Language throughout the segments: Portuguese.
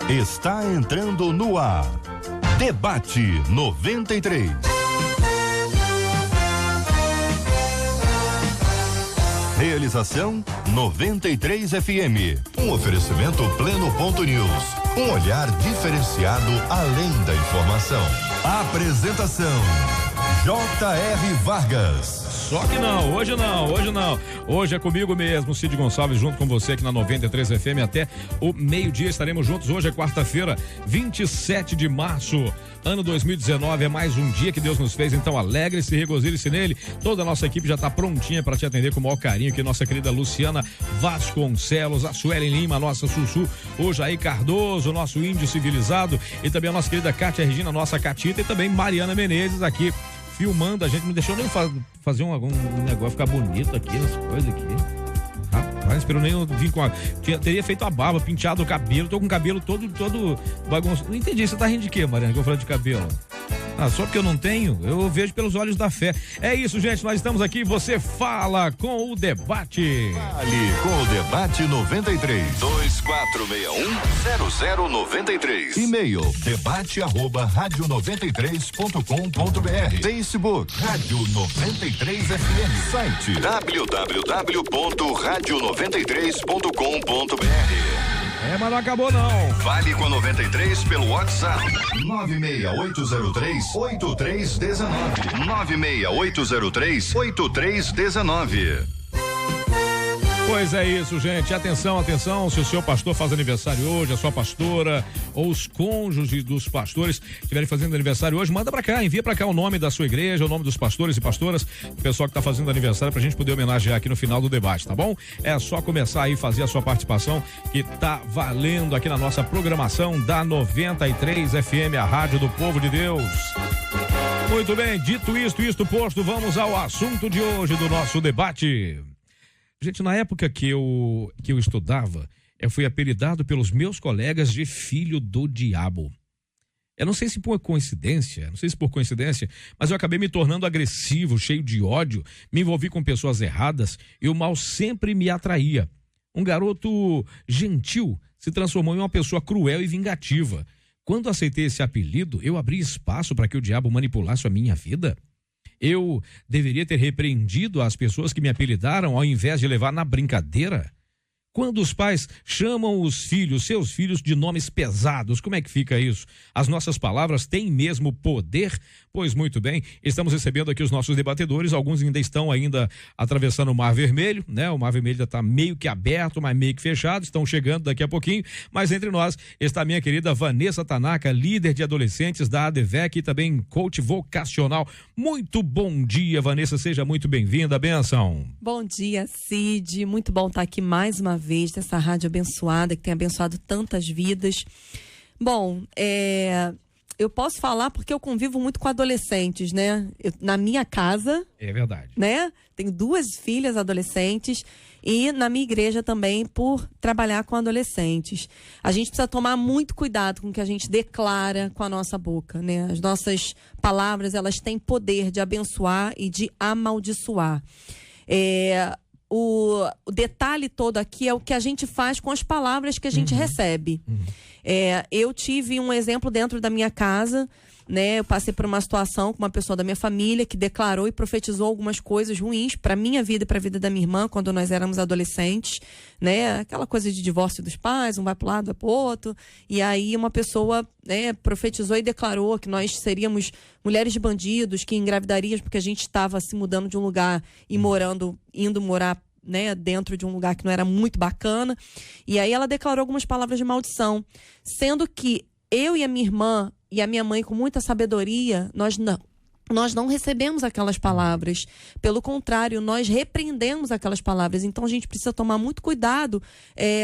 Está entrando no ar. Debate 93. Realização 93 FM. Um oferecimento Pleno Ponto News. Um olhar diferenciado além da informação. Apresentação J.R. Vargas. Só que não, hoje não. Hoje é comigo mesmo, Cid Gonçalves, junto com você aqui na 93 FM até o meio-dia. Estaremos juntos. Hoje é quarta-feira, 27 de março, ano 2019. É mais um dia que Deus nos fez, então alegre-se, regozile-se nele. Toda a nossa equipe já está prontinha para te atender com o maior carinho, que nossa querida Luciana Vasconcelos, a Suelen Lima, a nossa Sussu, o Jair Cardoso, nosso índio civilizado, e também a nossa querida Cátia Regina, nossa Catita, e também Mariana Menezes aqui filmando a gente. Não deixou nem fazer um negócio ficar bonito aqui, as coisas aqui. Rapaz, esperou nem eu vir com teria feito a barba, penteado o cabelo, tô com o cabelo todo bagunçado. Não entendi, você tá rindo de quê, Mariana, que eu falei de cabelo? Ah, só porque eu não tenho, eu vejo pelos olhos da fé. É isso, gente, nós estamos aqui, você fala com o debate. Fale com o debate 93. 2461-0093. E-mail debate@radio93.com.br. Facebook Rádio 93 FM. Site www.radio93.com.br. Mas não acabou não. Fale com a 93 pelo WhatsApp 96803-8319. 96803-8319. Pois é isso, gente. Atenção, se o seu pastor faz aniversário hoje, a sua pastora ou os cônjuges dos pastores estiverem fazendo aniversário hoje, manda pra cá, envia pra cá o nome da sua igreja, o nome dos pastores e pastoras, o pessoal que tá fazendo aniversário, pra gente poder homenagear aqui no final do debate, tá bom? É só começar aí, fazer a sua participação, que tá valendo aqui na nossa programação da 93 FM, a rádio do povo de Deus. Muito bem, dito isto posto, vamos ao assunto de hoje do nosso debate. Gente, na época que eu estudava, eu fui apelidado pelos meus colegas de filho do diabo. Eu não sei se por coincidência, mas eu acabei me tornando agressivo, cheio de ódio, me envolvi com pessoas erradas e o mal sempre me atraía. Um garoto gentil se transformou em uma pessoa cruel e vingativa. Quando aceitei esse apelido, eu abri espaço para que o diabo manipulasse a minha vida? Eu deveria ter repreendido as pessoas que me apelidaram ao invés de levar na brincadeira? Quando os pais chamam os filhos, seus filhos, de nomes pesados, como é que fica isso? As nossas palavras têm mesmo poder? Pois muito bem, estamos recebendo aqui os nossos debatedores, alguns ainda estão atravessando o Mar Vermelho, né? O Mar Vermelho ainda está meio que aberto, mas meio que fechado, estão chegando daqui a pouquinho, mas entre nós está a minha querida Vanessa Tanaka, líder de adolescentes da ADVEC e também coach vocacional. Muito bom dia, Vanessa, seja muito bem-vinda, benção. Bom dia, Cid, muito bom estar aqui mais uma vez dessa rádio abençoada, que tem abençoado tantas vidas. Bom, eu posso falar porque eu convivo muito com adolescentes, né? Na minha casa... É verdade. Né? Tenho 2 filhas adolescentes e na minha igreja também por trabalhar com adolescentes. A gente precisa tomar muito cuidado com o que a gente declara com a nossa boca, né? As nossas palavras, elas têm poder de abençoar e de amaldiçoar. O detalhe todo aqui é o que a gente faz com as palavras que a gente recebe. Eu tive um exemplo dentro da minha casa, né? Eu passei por uma situação com uma pessoa da minha família que declarou e profetizou algumas coisas ruins para minha vida e para a vida da minha irmã quando nós éramos adolescentes, né? Aquela coisa de divórcio dos pais, um vai para um lado, vai para o outro. E aí uma pessoa, né, profetizou e declarou que nós seríamos mulheres de bandidos, que engravidaríamos porque a gente estava se mudando de um lugar e indo morar, né, dentro de um lugar que não era muito bacana. E aí ela declarou algumas palavras de maldição, sendo que eu e a minha irmã e a minha mãe, com muita sabedoria, nós não recebemos aquelas palavras. Pelo contrário, nós repreendemos aquelas palavras. Então a gente precisa tomar muito cuidado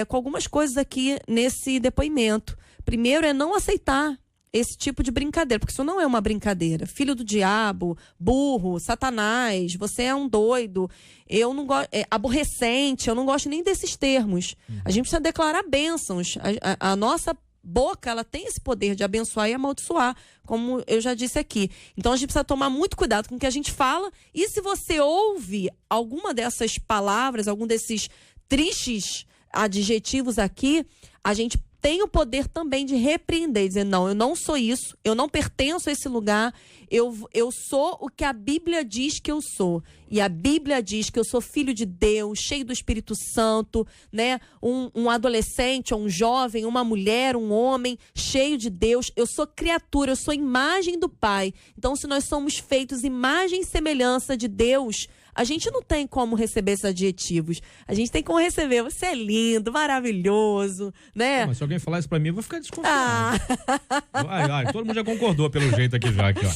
com algumas coisas aqui nesse depoimento. Primeiro é não aceitar esse tipo de brincadeira, porque isso não é uma brincadeira. Filho do diabo, burro, satanás, você é um doido, eu não gosto, aborrecente, eu não gosto nem desses termos. A gente precisa declarar bênçãos. A nossa boca, ela tem esse poder de abençoar e amaldiçoar, como eu já disse aqui. Então a gente precisa tomar muito cuidado com o que a gente fala, e se você ouve alguma dessas palavras, algum desses tristes adjetivos aqui, a gente tem o poder também de repreender, dizer, não, eu não sou isso, eu não pertenço a esse lugar, eu sou o que a Bíblia diz que eu sou. E a Bíblia diz que eu sou filho de Deus, cheio do Espírito Santo, né? Um adolescente, um jovem, uma mulher, um homem, cheio de Deus. Eu sou criatura, eu sou imagem do Pai. Então, se nós somos feitos imagem e semelhança de Deus, a gente não tem como receber esses adjetivos. A gente tem como receber, você é lindo, maravilhoso, né? Mas se alguém falar isso pra mim, eu vou ficar desconfiado. Todo mundo já concordou pelo jeito aqui já. Aqui, ó.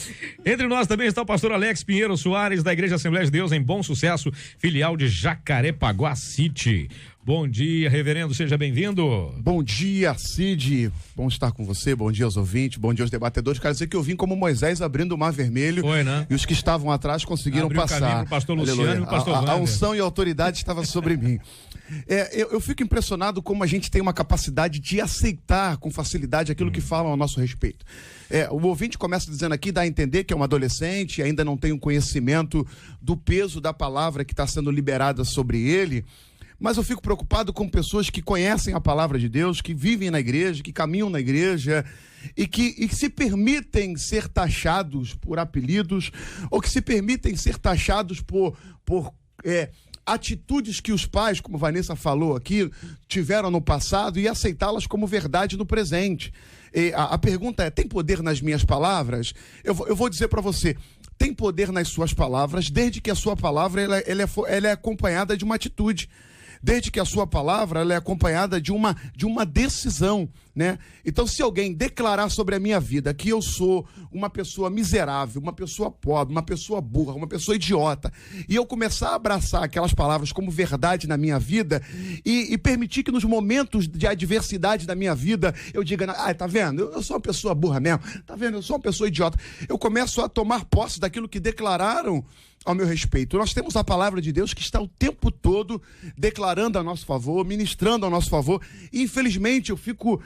Entre nós também está o pastor Alex Pinheiro Soares, da Igreja Assembleia de Deus em Bom Sucesso, filial de Jacarepaguá City. Bom dia, reverendo, seja bem-vindo. Bom dia, Cid. Bom estar com você, bom dia aos ouvintes, bom dia aos debatedores. Quero dizer que eu vim como Moisés abrindo o Mar Vermelho. Foi, né? E os que estavam atrás conseguiram abriu passar. O caminho pro pastor Luciano e o pastor a unção e a autoridade estava sobre mim. Eu fico impressionado como a gente tem uma capacidade de aceitar com facilidade aquilo que falam a nosso respeito. O ouvinte começa dizendo aqui, dá a entender que é um adolescente, ainda não tem um conhecimento do peso da palavra que está sendo liberada sobre ele. Mas eu fico preocupado com pessoas que conhecem a palavra de Deus, que vivem na igreja, que caminham na igreja e que se permitem ser taxados por apelidos ou que se permitem ser taxados por atitudes que os pais, como Vanessa falou aqui, tiveram no passado e aceitá-las como verdade no presente. A pergunta é, tem poder nas minhas palavras? Eu vou dizer para você, tem poder nas suas palavras, desde que a sua palavra ela é acompanhada de uma atitude. Desde que a sua palavra ela é acompanhada de uma decisão, né? Então, se alguém declarar sobre a minha vida que eu sou uma pessoa miserável, uma pessoa pobre, uma pessoa burra, uma pessoa idiota, e eu começar a abraçar aquelas palavras como verdade na minha vida e permitir que nos momentos de adversidade da minha vida eu diga, tá vendo? Eu sou uma pessoa burra mesmo, tá vendo? Eu sou uma pessoa idiota. Eu começo a tomar posse daquilo que declararam ao meu respeito. Nós temos a palavra de Deus que está o tempo todo declarando a nosso favor, ministrando a nosso favor, e infelizmente eu fico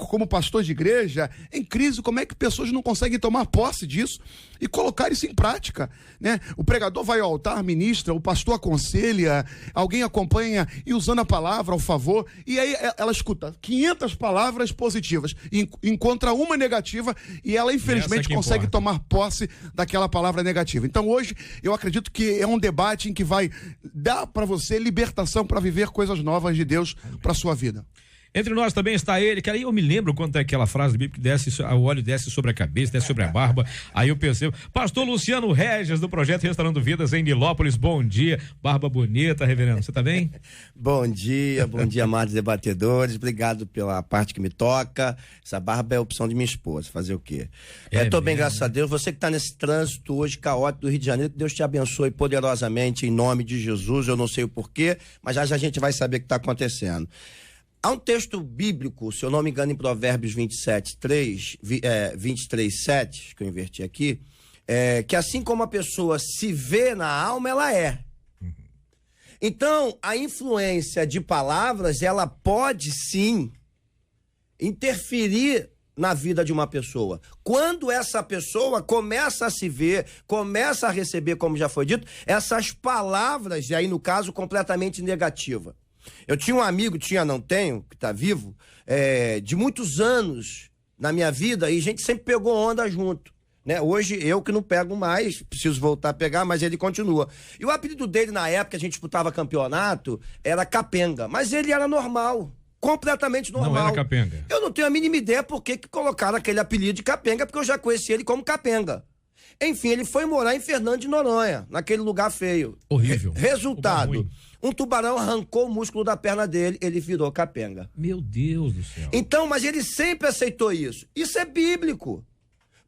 como pastor de igreja em crise, como é que pessoas não conseguem tomar posse disso e colocar isso em prática, né? O pregador vai ao altar, ministra, o pastor aconselha, alguém acompanha e usando a palavra ao favor, e aí ela escuta 500 palavras positivas, encontra uma negativa e ela infelizmente consegue tomar posse daquela palavra negativa. Então hoje eu acredito que é um debate em que vai dar para você libertação para viver coisas novas de Deus para sua vida. Entre nós também está ele, que aí eu me lembro quando é aquela frase bíblica que desce, o óleo desce sobre a cabeça, desce sobre a barba, aí eu percebo. Pastor Luciano Regis, do Projeto Restaurando Vidas em Nilópolis, bom dia, barba bonita, reverendo, você tá bem? Bom dia, amados debatedores, obrigado pela parte que me toca, essa barba é a opção de minha esposa, fazer o quê? Tô bem, graças a Deus, você que tá nesse trânsito hoje caótico do Rio de Janeiro, que Deus te abençoe poderosamente em nome de Jesus, eu não sei o porquê, mas já a gente vai saber o que tá acontecendo. Há um texto bíblico, se eu não me engano, em Provérbios 23:7, que eu inverti aqui, que assim como a pessoa se vê na alma, ela é. Então, a influência de palavras, ela pode sim interferir na vida de uma pessoa. Quando essa pessoa começa a se ver, começa a receber, como já foi dito, essas palavras, e aí no caso, completamente negativa. Eu tinha um amigo, não tenho, que está vivo, de muitos anos na minha vida, e a gente sempre pegou onda junto, né? Hoje eu que não pego mais, preciso voltar a pegar, mas ele continua. E o apelido dele na época, a gente disputava campeonato, era Capenga, mas ele era normal, completamente normal. Não era Capenga. Eu não tenho a mínima ideia por que colocaram aquele apelido de Capenga, porque eu já conheci ele como Capenga. Enfim, ele foi morar em Fernando de Noronha, naquele lugar feio. Horrível. Resultado, um tubarão arrancou o músculo da perna dele, ele virou capenga. Meu Deus do céu. Então, mas ele sempre aceitou isso. Isso é bíblico.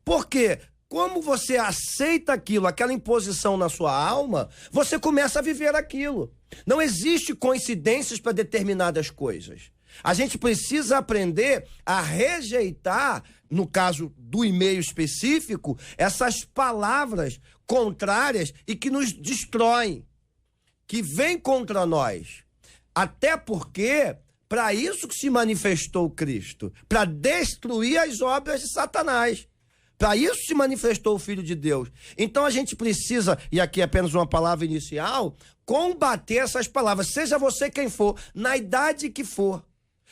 Por quê? Como você aceita aquilo, aquela imposição na sua alma, você começa a viver aquilo. Não existe coincidências para determinadas coisas. A gente precisa aprender a rejeitar, no caso do e-mail específico, essas palavras contrárias e que nos destroem, que vêm contra nós. Até porque, para isso que se manifestou Cristo, para destruir as obras de Satanás. Para isso se manifestou o Filho de Deus. Então a gente precisa, e aqui é apenas uma palavra inicial, combater essas palavras, seja você quem for, na idade que for.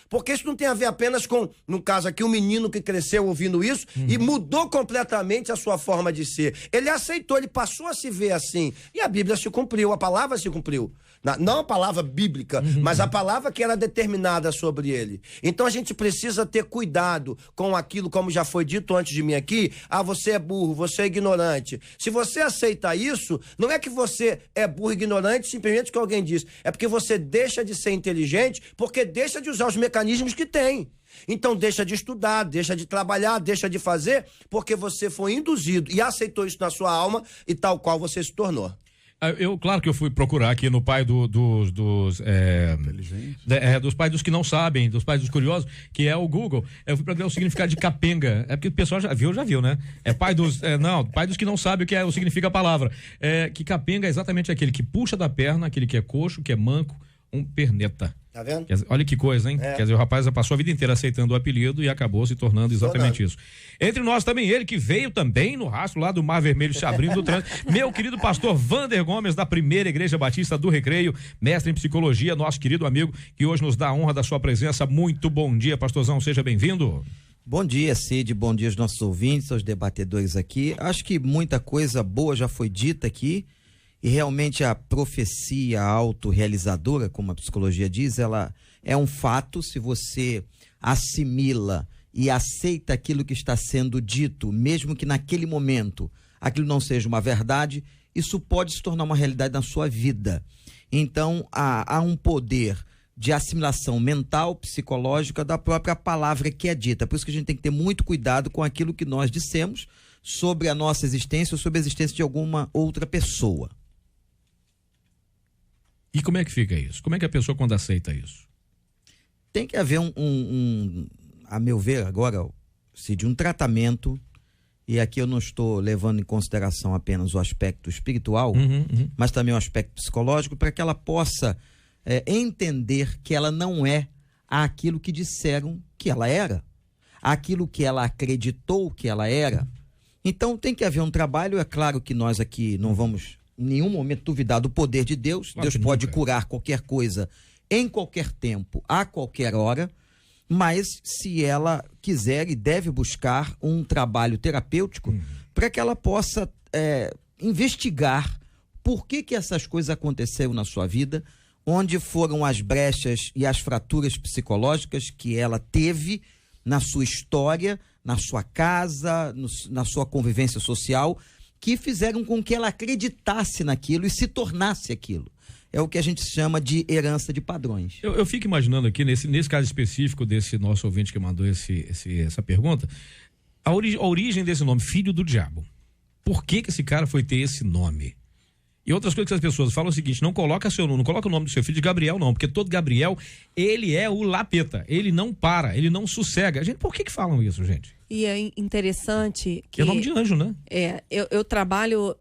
Porque isso não tem a ver apenas com, no caso aqui, um menino que cresceu ouvindo isso e mudou completamente a sua forma de ser. Ele aceitou, ele passou a se ver assim. E a Bíblia se cumpriu, a palavra se cumpriu. Não a palavra bíblica, mas a palavra que era determinada sobre ele. Então a gente precisa ter cuidado com aquilo, como já foi dito antes de mim aqui. Ah, você é burro, você é ignorante. Se você aceita isso, não é que você é burro e ignorante simplesmente porque alguém diz. É porque você deixa de ser inteligente, porque deixa de usar os mecanismos que tem. Então deixa de estudar, deixa de trabalhar, deixa de fazer, porque você foi induzido e aceitou isso na sua alma e tal qual você se tornou. Claro que eu fui procurar aqui no pai dos pais dos que não sabem, dos pais dos curiosos, que é o Google. Eu fui procurar o significado de capenga. É porque o pessoal já viu, né? É pai dos que não sabem o que significa a palavra. Que capenga é exatamente aquele que puxa da perna, aquele que é coxo, que é manco, um perneta. Tá vendo? Olha que coisa, hein? Quer dizer, o rapaz passou a vida inteira aceitando o apelido e acabou se tornando exatamente isso. Entre nós também ele, que veio também no rastro lá do Mar Vermelho se abrindo do trânsito, meu querido pastor Vander Gomes, da Primeira Igreja Batista do Recreio, mestre em psicologia, nosso querido amigo, que hoje nos dá a honra da sua presença. Muito bom dia, pastorzão, seja bem-vindo. Bom dia, Cid, bom dia aos nossos ouvintes, aos debatedores aqui. Acho que muita coisa boa já foi dita aqui. E realmente a profecia autorrealizadora, como a psicologia diz, ela é um fato. Se você assimila e aceita aquilo que está sendo dito, mesmo que naquele momento aquilo não seja uma verdade, isso pode se tornar uma realidade na sua vida. Então há um poder de assimilação mental, psicológica da própria palavra que é dita. Por isso que a gente tem que ter muito cuidado com aquilo que nós dissemos sobre a nossa existência ou sobre a existência de alguma outra pessoa. E como é que fica isso? Como é que a pessoa quando aceita isso? Tem que haver a meu ver agora, Cid, um tratamento, e aqui eu não estou levando em consideração apenas o aspecto espiritual, mas também o aspecto psicológico, para que ela possa entender que ela não é aquilo que disseram que ela era, aquilo que ela acreditou que ela era. Então tem que haver um trabalho. É claro que nós aqui não vamos em nenhum momento duvidar do poder de Deus. Claro, Deus pode curar qualquer coisa em qualquer tempo, a qualquer hora, mas se ela quiser e deve buscar um trabalho terapêutico para que ela possa investigar por que essas coisas aconteceram na sua vida, onde foram as brechas e as fraturas psicológicas que ela teve na sua história, na sua casa, na sua convivência social, que fizeram com que ela acreditasse naquilo e se tornasse aquilo. É o que a gente chama de herança de padrões. Eu fico imaginando aqui, nesse caso específico desse nosso ouvinte que mandou essa pergunta, a origem desse nome, filho do diabo. Por que esse cara foi ter esse nome? E outras coisas que as pessoas falam é o seguinte: não coloca o nome do seu filho de Gabriel, não, porque todo Gabriel, ele é o lapeta, ele não para, ele não sossega. Por que falam isso, gente? E é interessante que... É nome de anjo, né? Eu trabalho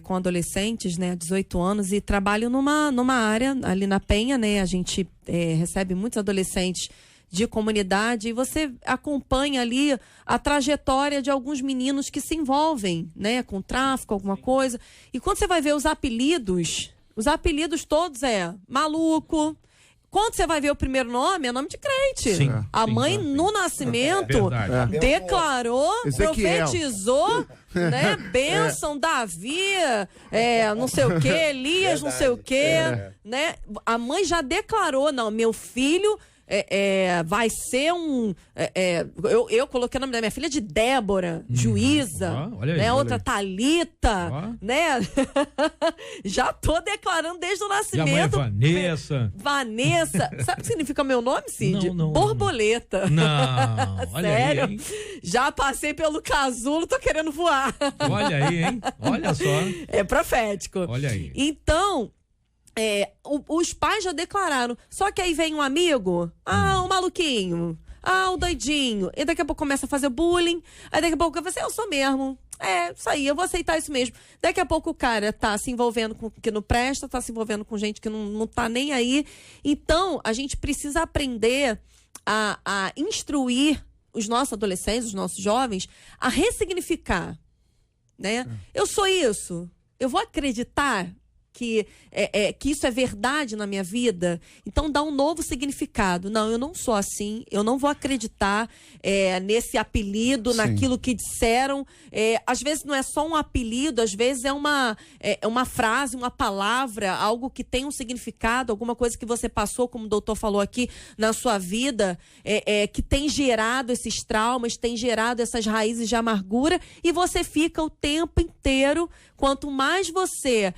com adolescentes, né, 18 anos, e trabalho numa área ali na Penha, né? A gente recebe muitos adolescentes de comunidade e você acompanha ali a trajetória de alguns meninos que se envolvem, né, com tráfico, alguma coisa. E quando você vai ver os apelidos todos é maluco. Quando você vai ver o primeiro nome, é nome de crente. Sim, a mãe, no nascimento, declarou, Ezequiel. profetizou, né? Bênção, Davi, não sei o quê, Elias, não sei o quê, né? A mãe já declarou, não, meu filho... vai ser eu coloquei o nome da minha filha de Débora, juíza, né? Outra Thalita, né? Já tô declarando desde o nascimento. E a mãe é Vanessa. Sabe o que significa meu nome, Cid? Não. Borboleta. Não, olha sério? aí, hein? Já passei pelo casulo, tô querendo voar. Olha aí, hein? Olha só. É profético. Olha aí. Então... os pais já declararam. Só que aí vem um amigo, o maluquinho, o doidinho, e daqui a pouco começa a fazer bullying, aí daqui a pouco você, eu sou mesmo, isso aí, eu vou aceitar isso mesmo. Daqui a pouco o cara tá se envolvendo com o que não presta, tá se envolvendo com gente que não tá nem aí. Então a gente precisa aprender a instruir os nossos adolescentes, os nossos jovens, a ressignificar, né? Eu sou isso, eu vou acreditar que isso é verdade na minha vida, então dá um novo significado. Não, eu não sou assim, eu não vou acreditar nesse apelido, naquilo que disseram. Às vezes não é só um apelido, às vezes é uma frase, uma palavra, algo que tem um significado, alguma coisa que você passou, como o doutor falou aqui, na sua vida, que tem gerado esses traumas, tem gerado essas raízes de amargura, e você fica o tempo inteiro, quanto mais você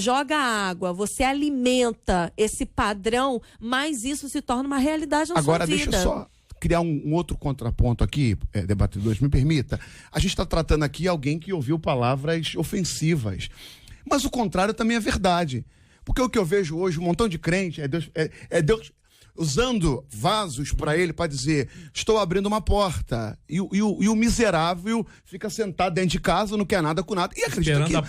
joga água, você alimenta esse padrão, mais isso se torna uma realidade na Agora, sua vida. deixa eu só criar um outro contraponto aqui, debatedores, me permita. A gente está tratando aqui alguém que ouviu palavras ofensivas. Mas o contrário também é verdade. Porque o que eu vejo hoje, um montão de crente, é Deus usando vasos para ele, para dizer, estou abrindo uma porta. E o miserável fica sentado dentro de casa, não quer nada com nada. E acredita que a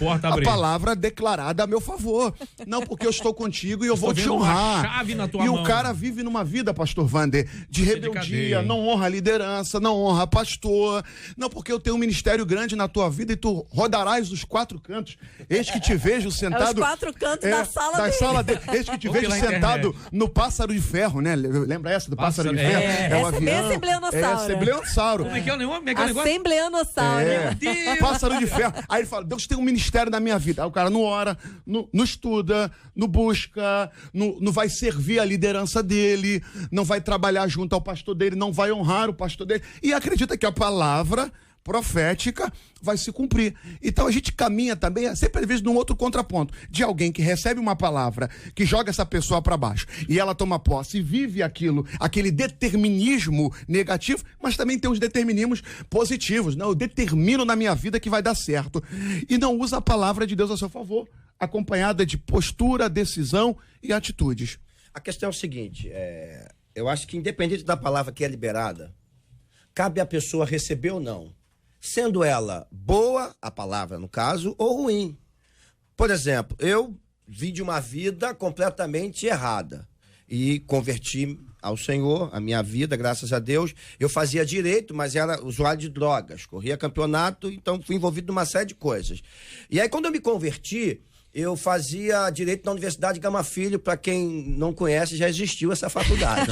palavra declarada a meu favor. Não, porque eu estou contigo e eu vou te honrar. Chave na tua e mão. O cara vive numa vida, pastor Wander, de rebeldia, não honra a liderança, não honra pastor. Não, porque eu tenho um ministério grande na tua vida e tu rodarás os 4 cantos. Eis que te vejo sentado... os 4 cantos da sala dele. Eis que te vejo sentado no pássaro de ferro, né? Lembra essa do pássaro de ferro? É o avião. É Assembleanossauro. Como é que é o negócio? Assembleanossauro. Pássaro de ferro. Aí ele fala, Deus tem um ministério na minha vida. Aí o cara não ora, não estuda, não busca, não vai servir a liderança dele, não vai trabalhar junto ao pastor dele, não vai honrar o pastor dele. E acredita que a palavra profética vai se cumprir. Então a gente caminha também, sempre às vezes num outro contraponto, de alguém que recebe uma palavra, que joga essa pessoa para baixo, e ela toma posse e vive aquele determinismo negativo, mas também tem os determinismos positivos, né? Eu determino na minha vida que vai dar certo, e não usa a palavra de Deus a seu favor, acompanhada de postura, decisão e atitudes. A questão é o seguinte, eu acho que independente da palavra que é liberada, cabe à pessoa receber ou não, sendo ela boa, a palavra no caso, ou ruim. Por exemplo, eu vim de uma vida completamente errada e converti ao Senhor, a minha vida, graças a Deus. Eu fazia direito, mas era usuário de drogas, corria campeonato, então fui envolvido numa série de coisas. E aí, quando eu me converti, eu fazia direito na Universidade Gama Filho. Para quem não conhece, já existiu essa faculdade.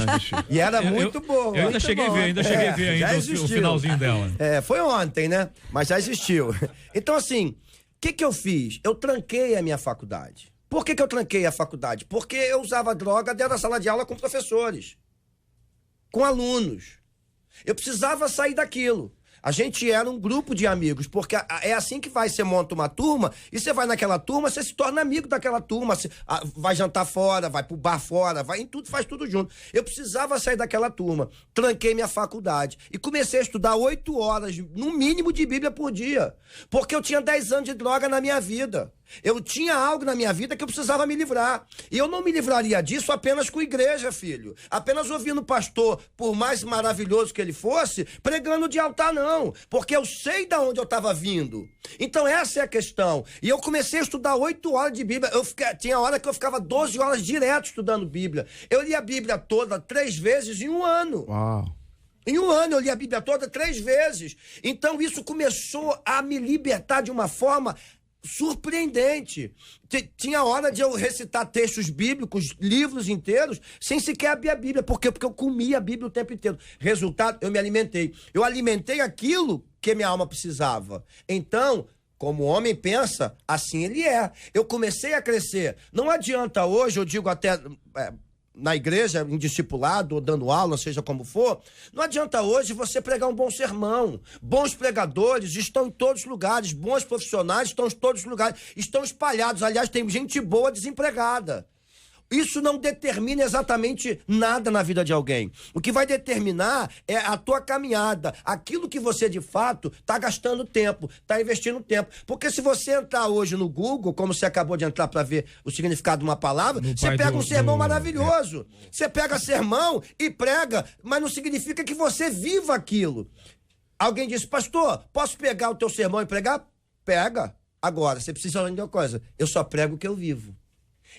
E era muito boa. Eu ainda cheguei a ver o finalzinho dela. Foi ontem, né? Mas já existiu. Então, assim, o que eu fiz? Eu tranquei a minha faculdade. Por que eu tranquei a faculdade? Porque eu usava droga dentro da sala de aula com professores, com alunos. Eu precisava sair daquilo. A gente era um grupo de amigos, porque é assim que vai, você monta uma turma, e você vai naquela turma, você se torna amigo daquela turma, vai jantar fora, vai pro bar fora, vai em tudo, faz tudo junto. Eu precisava sair daquela turma, tranquei minha faculdade e comecei a estudar 8 horas, no mínimo, de Bíblia por dia, porque eu tinha 10 anos de droga na minha vida. Eu tinha algo na minha vida que eu precisava me livrar. E eu não me livraria disso apenas com igreja, filho. Apenas ouvindo o pastor, por mais maravilhoso que ele fosse, pregando de altar, não. Porque eu sei de onde eu estava vindo. Então essa é a questão. E eu comecei a estudar 8 horas de Bíblia. Tinha hora que eu ficava 12 horas direto estudando Bíblia. Eu li a Bíblia toda 3 vezes em um ano. Uau! Em um ano eu li a Bíblia toda 3 vezes. Então isso começou a me libertar de uma forma surpreendente. Tinha hora de eu recitar textos bíblicos, livros inteiros, sem sequer abrir a Bíblia. Por quê? Porque eu comia a Bíblia o tempo inteiro. Resultado, eu me alimentei. Eu alimentei aquilo que minha alma precisava. Então, como o homem pensa, assim ele é. Eu comecei a crescer. Não adianta hoje, eu digo até... na igreja, em discipulado, ou dando aula, seja como for, não adianta hoje você pregar um bom sermão. Bons pregadores estão em todos os lugares, bons profissionais estão em todos os lugares, estão espalhados. Aliás, tem gente boa desempregada. Isso não determina exatamente nada na vida de alguém. O que vai determinar é a tua caminhada, aquilo que você de fato está gastando tempo, está investindo tempo. Porque se você entrar hoje no Google, como você acabou de entrar para ver o significado de uma palavra, você pega um sermão maravilhoso. Você pega sermão e prega, mas não significa que você viva aquilo. Alguém disse, pastor, posso pegar o teu sermão e pregar? Pega. Agora, você precisa entender uma coisa, eu só prego o que eu vivo.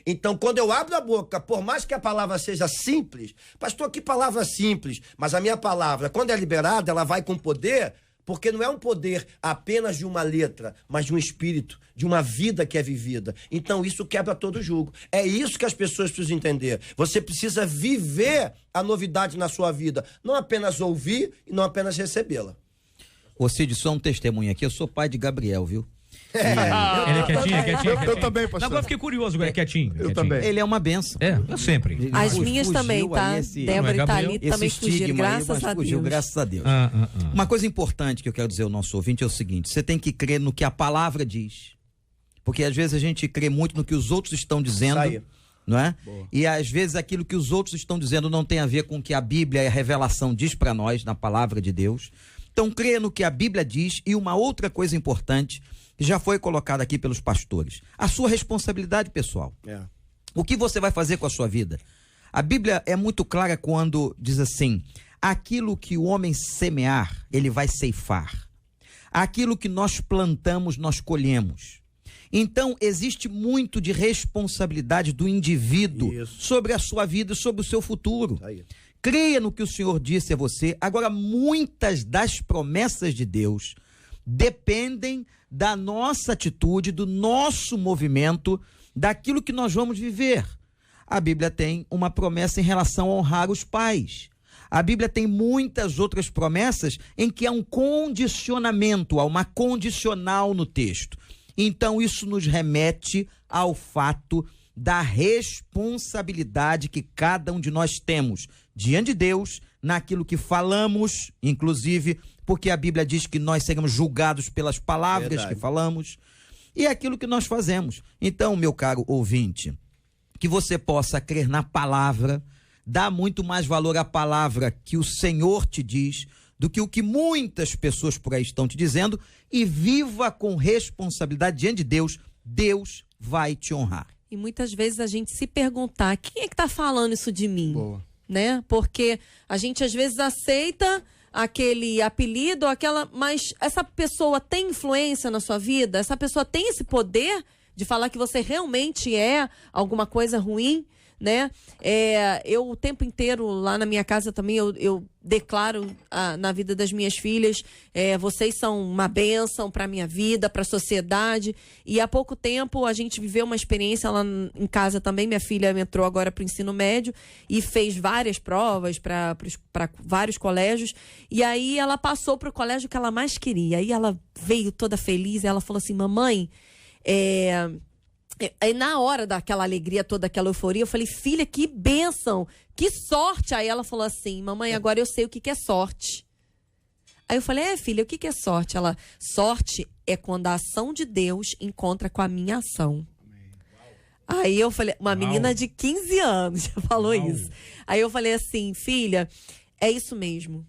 Então, quando eu abro a boca, por mais que a palavra seja simples, pastor, que palavra simples, mas a minha palavra, quando é liberada, ela vai com poder Porque não é um poder apenas de uma letra, mas de um espírito, de uma vida que é vivida. Então isso quebra todo julgo. É isso que as pessoas precisam entender. Você precisa viver a novidade na sua vida, não apenas ouvir e não apenas recebê-la. Ô Cid, só um testemunho aqui, eu sou pai de Gabriel, viu? Ele é quietinho. Eu também, pastor. Agora eu fiquei curioso, é quietinho. Eu também. Ele é uma benção. É, eu sempre. As minhas também, tá? Débora e Thalita também fugiram, graças a Deus. Graças a Deus. Ah. Uma coisa importante que eu quero dizer ao nosso ouvinte é o seguinte: você tem que crer no que a palavra diz. Porque às vezes a gente crê muito no que os outros estão dizendo. Isso aí. Não é? E às vezes aquilo que os outros estão dizendo não tem a ver com o que a Bíblia e a revelação diz para nós, na palavra de Deus. Então creia no que a Bíblia diz. E uma outra coisa importante, que já foi colocada aqui pelos pastores: a sua responsabilidade pessoal. O que você vai fazer com a sua vida? A Bíblia é muito clara quando diz assim: aquilo que o homem semear, ele vai ceifar. Aquilo que nós plantamos, nós colhemos. Então, existe muito de responsabilidade do indivíduo sobre a sua vida e sobre o seu futuro. Creia no que o Senhor disse a você. Agora, muitas das promessas de Deus dependem da nossa atitude, do nosso movimento, daquilo que nós vamos viver. A Bíblia tem uma promessa em relação a honrar os pais. A Bíblia tem muitas outras promessas em que há um condicionamento, há uma condicional no texto. Então isso nos remete ao fato da responsabilidade que cada um de nós temos diante de Deus, naquilo que falamos, inclusive porque a Bíblia diz que nós seremos julgados pelas palavras que falamos, e aquilo que nós fazemos. Então, meu caro ouvinte, que você possa crer na palavra, dar muito mais valor à palavra que o Senhor te diz, do que o que muitas pessoas por aí estão te dizendo, e viva com responsabilidade diante de Deus. Deus vai te honrar. E muitas vezes a gente se perguntar: quem é que está falando isso de mim? Boa. Né? Porque a gente às vezes aceita aquele apelido, mas essa pessoa tem influência na sua vida? Essa pessoa tem esse poder de falar que você realmente é alguma coisa ruim? Né? Eu o tempo inteiro lá na minha casa também eu declaro na vida das minhas filhas: vocês são uma bênção para a minha vida, para a sociedade. E há pouco tempo a gente viveu uma experiência lá em casa também. Minha filha entrou agora para o ensino médio e fez várias provas para vários colégios, e aí ela passou para o colégio que ela mais queria. Aí ela veio toda feliz e ela falou assim: mamãe, aí na hora daquela alegria toda, aquela euforia, eu falei: filha, que bênção, que sorte. Aí ela falou assim: mamãe, agora eu sei o que é sorte. Aí eu falei: filha, o que é sorte? Ela: sorte é quando a ação de Deus encontra com a minha ação. Aí eu falei, uma menina de 15 anos já falou isso. Aí eu falei assim: filha, é isso mesmo.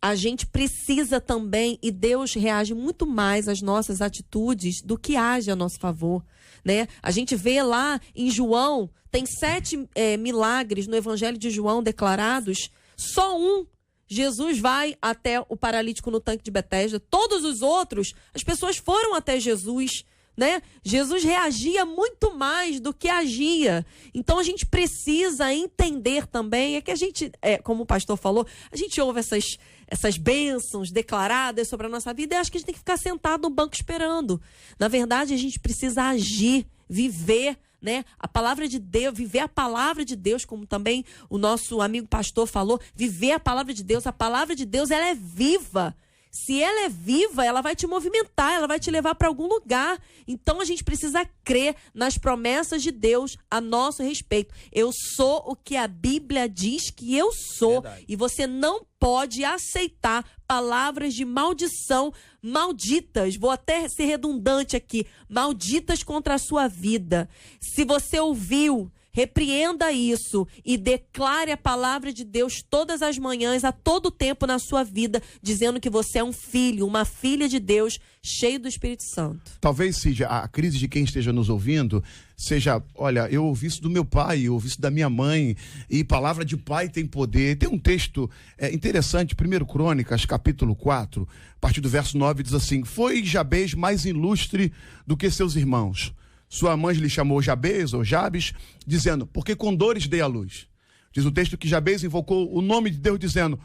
A gente precisa também, e Deus reage muito mais às nossas atitudes do que age a nosso favor, né? A gente vê lá em João, tem 7 milagres no Evangelho de João declarados, só um, Jesus vai até o paralítico no tanque de Betesda. Todos os outros, as pessoas foram até Jesus, né? Jesus reagia muito mais do que agia. Então a gente precisa entender também, é que a gente, como o pastor falou, a gente ouve essas bênçãos declaradas sobre a nossa vida e acho que a gente tem que ficar sentado no banco esperando. Na verdade, a gente precisa agir, viver, né? A palavra de Deus, viver a palavra de Deus, como também o nosso amigo pastor falou, viver a palavra de Deus. A palavra de Deus, ela é viva. Se ela é viva, ela vai te movimentar, ela vai te levar para algum lugar. Então a gente precisa crer nas promessas de Deus a nosso respeito. Eu sou o que a Bíblia diz que eu sou. Verdade. E você não pode aceitar palavras de maldição, malditas, vou até ser redundante aqui, malditas contra a sua vida. Se você ouviu, repreenda isso e declare a palavra de Deus todas as manhãs, a todo tempo na sua vida, dizendo que você é um filho, uma filha de Deus, cheio do Espírito Santo. Talvez seja a crise de quem esteja nos ouvindo, seja, olha, eu ouvi isso do meu pai, eu ouvi isso da minha mãe, e palavra de pai tem poder. Tem um texto interessante, 1 Crônicas, capítulo 4, a partir do verso 9, diz assim: foi Jabez mais ilustre do que seus irmãos. Sua mãe lhe chamou Jabez ou Jabes, dizendo: porque com dores dei à luz. Diz o texto que Jabez invocou o nome de Deus, dizendo: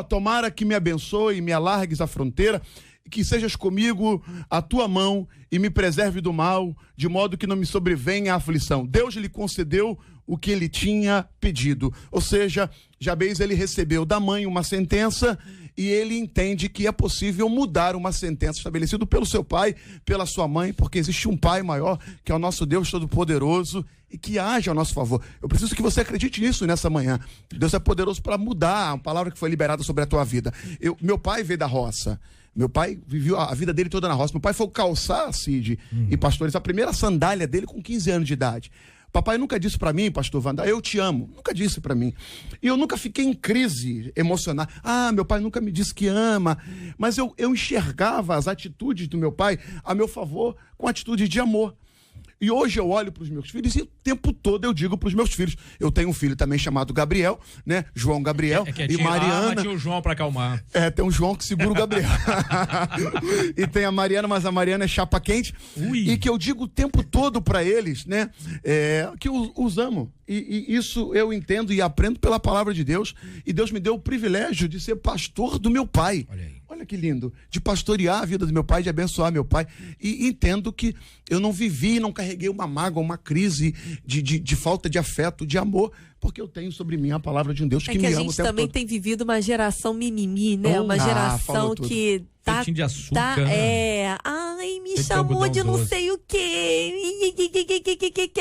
tomara que me abençoe e me alargues a fronteira que sejas comigo a tua mão e me preserve do mal, de modo que não me sobrevenha a aflição. Deus lhe concedeu o que ele tinha pedido. Ou seja, Jabez, ele recebeu da mãe uma sentença e ele entende que é possível mudar uma sentença estabelecida pelo seu pai, pela sua mãe, porque existe um pai maior, que é o nosso Deus Todo-Poderoso e que age ao nosso favor. Eu preciso que você acredite nisso nessa manhã. Deus é poderoso para mudar a palavra que foi liberada sobre a tua vida. Meu pai veio da roça. Meu pai viveu a vida dele toda na roça. Meu pai foi calçar, Cid e pastores, a primeira sandália dele com 15 anos de idade. Papai nunca disse pra mim, pastor Wanda, eu te amo. Nunca disse pra mim. E eu nunca fiquei em crise emocional. Meu pai nunca me disse que ama. Mas eu enxergava as atitudes do meu pai a meu favor com atitude de amor. E hoje eu olho para os meus filhos e o tempo todo eu digo para os meus filhos. Eu tenho um filho também chamado Gabriel, né? João Gabriel e Mariana. Tinha o João para acalmar. Tem um João que segura o Gabriel. E tem a Mariana, mas a Mariana é chapa quente. Ui. E que eu digo o tempo todo para eles, né? Que os amo. E isso eu entendo e aprendo pela palavra de Deus. E Deus me deu o privilégio de ser pastor do meu pai. Olha aí. Olha que lindo, de pastorear a vida do meu pai, de abençoar meu pai. E entendo que eu não vivi, não carreguei uma mágoa, uma crise de falta de afeto, de amor, porque eu tenho sobre mim a palavra de um Deus que me ama o tempo todo. A gente também tem vivido uma geração mimimi, né? Uma geração que tá... de açúcar, né? Ai, me chamou de não sei o quê.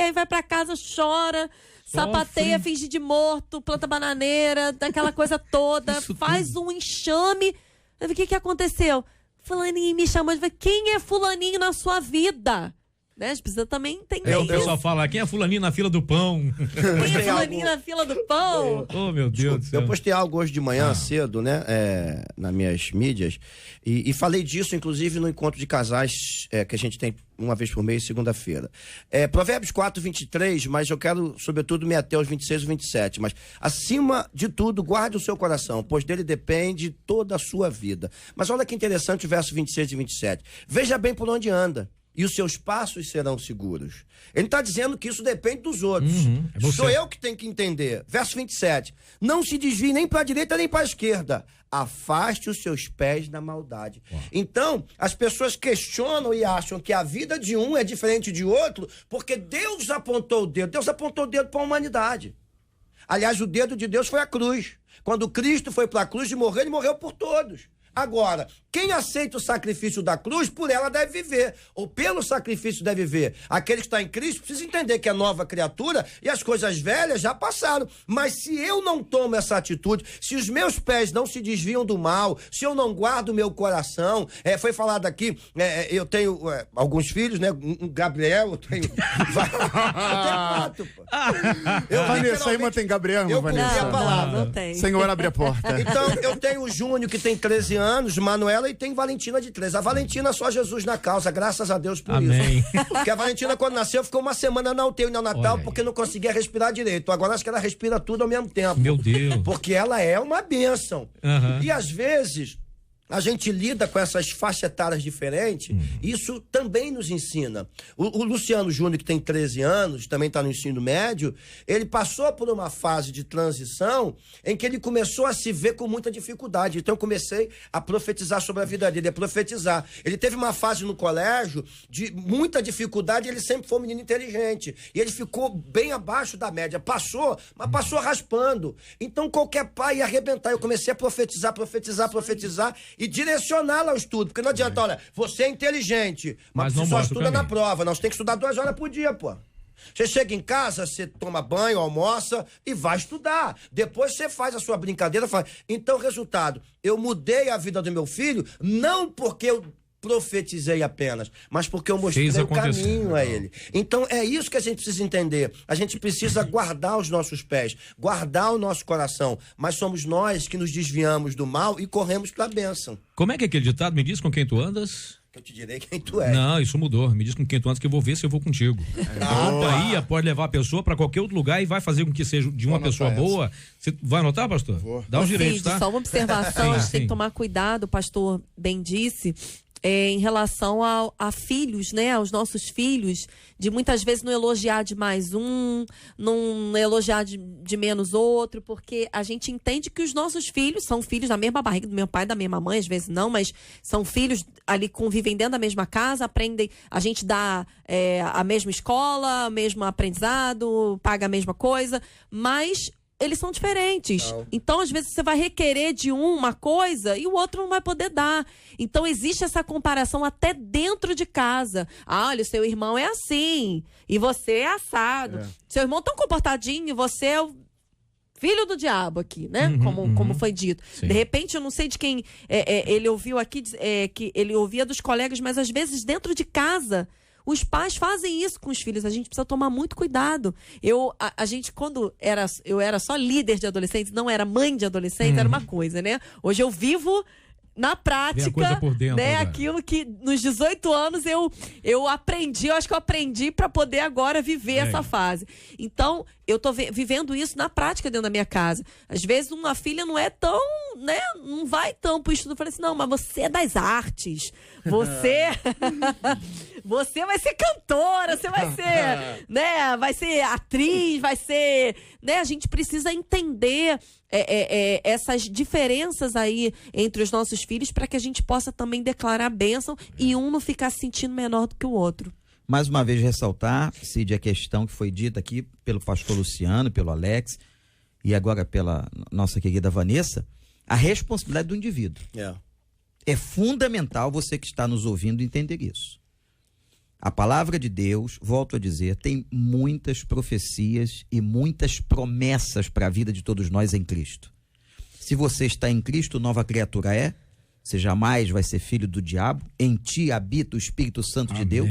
Aí vai pra casa, chora, sapateia, finge de morto, planta bananeira, daquela coisa toda, faz um enxame. O que aconteceu? Fulaninho me chamou de... Quem é fulaninho na sua vida? Né? A gente precisa também entender o pessoal fala, quem é fulaninho na fila do pão? Quem é fulaninho na fila do pão? Oh, meu Deus do céu. Eu postei algo hoje de manhã cedo, né? Nas minhas mídias. E falei disso, inclusive, no encontro de casais que a gente tem uma vez por mês, segunda-feira. Provérbios 4, 23, mas eu quero, sobretudo, me ater aos 26 e 27. Mas, acima de tudo, guarde o seu coração, pois dele depende toda a sua vida. Mas olha que interessante o verso 26 e 27. Veja bem por onde anda, e os seus passos serão seguros. Ele está dizendo que isso depende dos outros. Sou eu que tenho que entender. Verso 27. Não se desvie nem para a direita nem para a esquerda. Afaste os seus pés da maldade. Então, as pessoas questionam e acham que a vida de um é diferente de outro, porque Deus apontou o dedo. Deus apontou o dedo para a humanidade. Aliás, o dedo de Deus foi a cruz. Quando Cristo foi para a cruz de morrer, ele morreu por todos. Agora, quem aceita o sacrifício da cruz, por ela deve viver, ou pelo sacrifício deve viver. Aquele que está em Cristo precisa entender que é nova criatura e as coisas velhas já passaram. Mas se eu não tomo essa atitude, se os meus pés não se desviam do mal, se eu não guardo o meu coração, foi falado aqui, eu tenho alguns filhos, né? Um Gabriel, eu tenho... eu tenho 4, pô. Vanessa, aí tem Gabriel, eu Vanessa. a palavra. Não tem. Senhor, abre a porta. Então, eu tenho o Júnior, que tem 13 anos, Manuela, e tem Valentina de 13. A Valentina só Jesus na causa, graças a Deus por Amém. isso. Porque a Valentina, quando nasceu, ficou uma semana na UTI no Natal, porque não conseguia respirar direito. Agora acho que ela respira tudo ao mesmo tempo. Meu Deus. Porque ela é uma bênção. E às vezes... a gente lida com essas faixas etárias diferentes, isso também nos ensina. O Luciano Júnior, que tem 13 anos, também está no ensino médio, ele passou por uma fase de transição em que ele começou a se ver com muita dificuldade. Então eu comecei a profetizar sobre a vida dele, a profetizar. Ele teve uma fase no colégio de muita dificuldade, e ele sempre foi um menino inteligente. E ele ficou bem abaixo da média. Passou, mas passou raspando. Então qualquer pai ia arrebentar. Eu comecei a profetizar e direcioná-la ao estudo. Porque não adianta, olha, você é inteligente, mas você só estuda na prova. Nós temos que estudar 2 horas por dia, pô. Você chega em casa, você toma banho, almoça e vai estudar. Depois você faz a sua brincadeira. Então, resultado, eu mudei a vida do meu filho, não porque eu profetizei apenas, mas porque eu mostrei o caminho a ele. Então é isso que a gente precisa entender. A gente precisa guardar os nossos pés, guardar o nosso coração, mas somos nós que nos desviamos do mal e corremos para a bênção. Como é que é aquele ditado? Me diz com quem tu andas? Eu te direi quem tu és. Não, isso mudou. Me diz com quem tu andas que eu vou ver se eu vou contigo. A companhia pode levar a pessoa para qualquer outro lugar e vai fazer com que seja de uma pessoa boa. Você vai anotar, pastor? Vou. Dá os direitos, tá? Só uma observação, a gente sim. tem que tomar cuidado, o pastor bem disse, em relação a filhos, né? Aos nossos filhos, de muitas vezes não elogiar demais um, não elogiar de menos outro, porque a gente entende que os nossos filhos são filhos da mesma barriga do meu pai, da mesma mãe, às vezes não, mas são filhos ali, convivem dentro da mesma casa, aprendem, a gente dá a mesma escola, o mesmo aprendizado, paga a mesma coisa, mas eles são diferentes. Não. Então, às vezes, você vai requerer de uma coisa e o outro não vai poder dar. Então, existe essa comparação até dentro de casa. Ah, olha, o seu irmão é assim e você é assado. Seu irmão tão comportadinho e você é o filho do diabo aqui, né? Como foi dito. Sim. De repente, eu não sei de quem ele ouviu aqui, que ele ouvia dos colegas, mas às vezes dentro de casa os pais fazem isso com os filhos. A gente precisa tomar muito cuidado. A gente, quando eu era só líder de adolescentes, não era mãe de adolescentes, era uma coisa, né? Hoje eu vivo na prática, coisa por dentro, né? Aquilo que nos 18 anos eu aprendi, eu acho que eu aprendi para poder agora viver essa fase. Então, eu tô vivendo isso na prática dentro da minha casa. Às vezes uma filha não é tão, né? Não vai tão pro estudo. Eu falei assim, não, mas você é das artes. Você vai ser cantora, você vai ser, né? Vai ser atriz, vai ser, né? A gente precisa entender essas diferenças aí entre os nossos filhos para que a gente possa também declarar bênção e um não ficar se sentindo menor do que o outro. Mais uma vez ressaltar, Cid, a questão que foi dita aqui pelo pastor Luciano, pelo Alex e agora pela nossa querida Vanessa, a responsabilidade do indivíduo. É fundamental você que está nos ouvindo entender isso. A palavra de Deus, volto a dizer, tem muitas profecias e muitas promessas para a vida de todos nós em Cristo. Se você está em Cristo, nova criatura é, você jamais vai ser filho do diabo, em ti habita o Espírito Santo de Deus,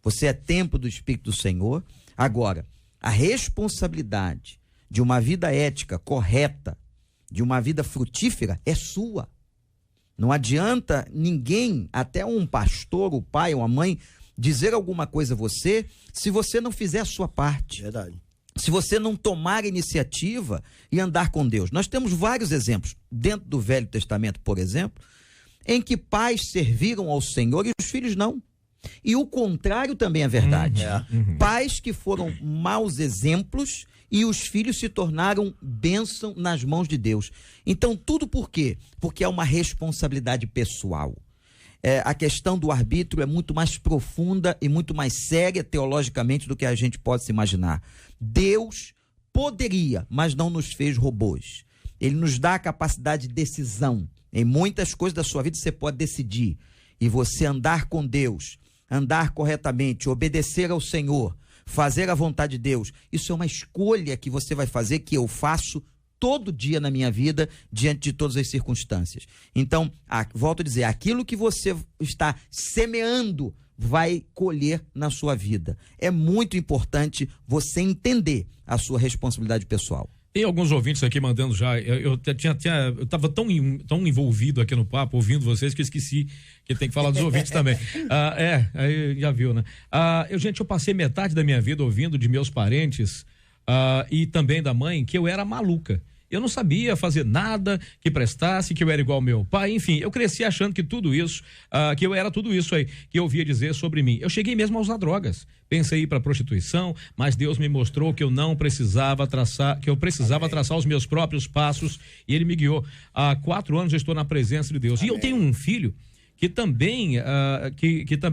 você é templo do Espírito do Senhor. Agora, a responsabilidade de uma vida ética correta, de uma vida frutífera, é sua. Não adianta ninguém, até um pastor, o pai ou a mãe, dizer alguma coisa a você, se você não fizer a sua parte. Verdade. Se você não tomar iniciativa e andar com Deus. Nós temos vários exemplos, dentro do Velho Testamento, por exemplo, em que pais serviram ao Senhor e os filhos não. E o contrário também é verdade. Pais que foram maus exemplos e os filhos se tornaram bênção nas mãos de Deus. Então, tudo por quê? Porque é uma responsabilidade pessoal. A questão do arbítrio é muito mais profunda e muito mais séria teologicamente do que a gente pode se imaginar. Deus poderia, mas não nos fez robôs. Ele nos dá a capacidade de decisão. Em muitas coisas da sua vida você pode decidir. E você andar com Deus, andar corretamente, obedecer ao Senhor, fazer a vontade de Deus, isso é uma escolha que você vai fazer, que eu faço todo dia na minha vida, diante de todas as circunstâncias. Então, volto a dizer, aquilo que você está semeando vai colher na sua vida. É muito importante você entender a sua responsabilidade pessoal. Tem alguns ouvintes aqui mandando já, eu estava tão envolvido aqui no papo, ouvindo vocês, que eu esqueci que tem que falar dos ouvintes também. Aí já viu, né? Eu passei metade da minha vida ouvindo de meus parentes e também da mãe que eu era maluca. Eu não sabia fazer nada que prestasse, que eu era igual ao meu pai, enfim, eu cresci achando que tudo isso, que eu era tudo isso aí, que eu ouvia dizer sobre mim. Eu cheguei mesmo a usar drogas, pensei em ir para prostituição, mas Deus me mostrou que eu não precisava traçar, que eu precisava traçar os meus próprios passos, e Ele me guiou. Há 4 anos eu estou na presença de Deus. Amém. E eu tenho um filho que também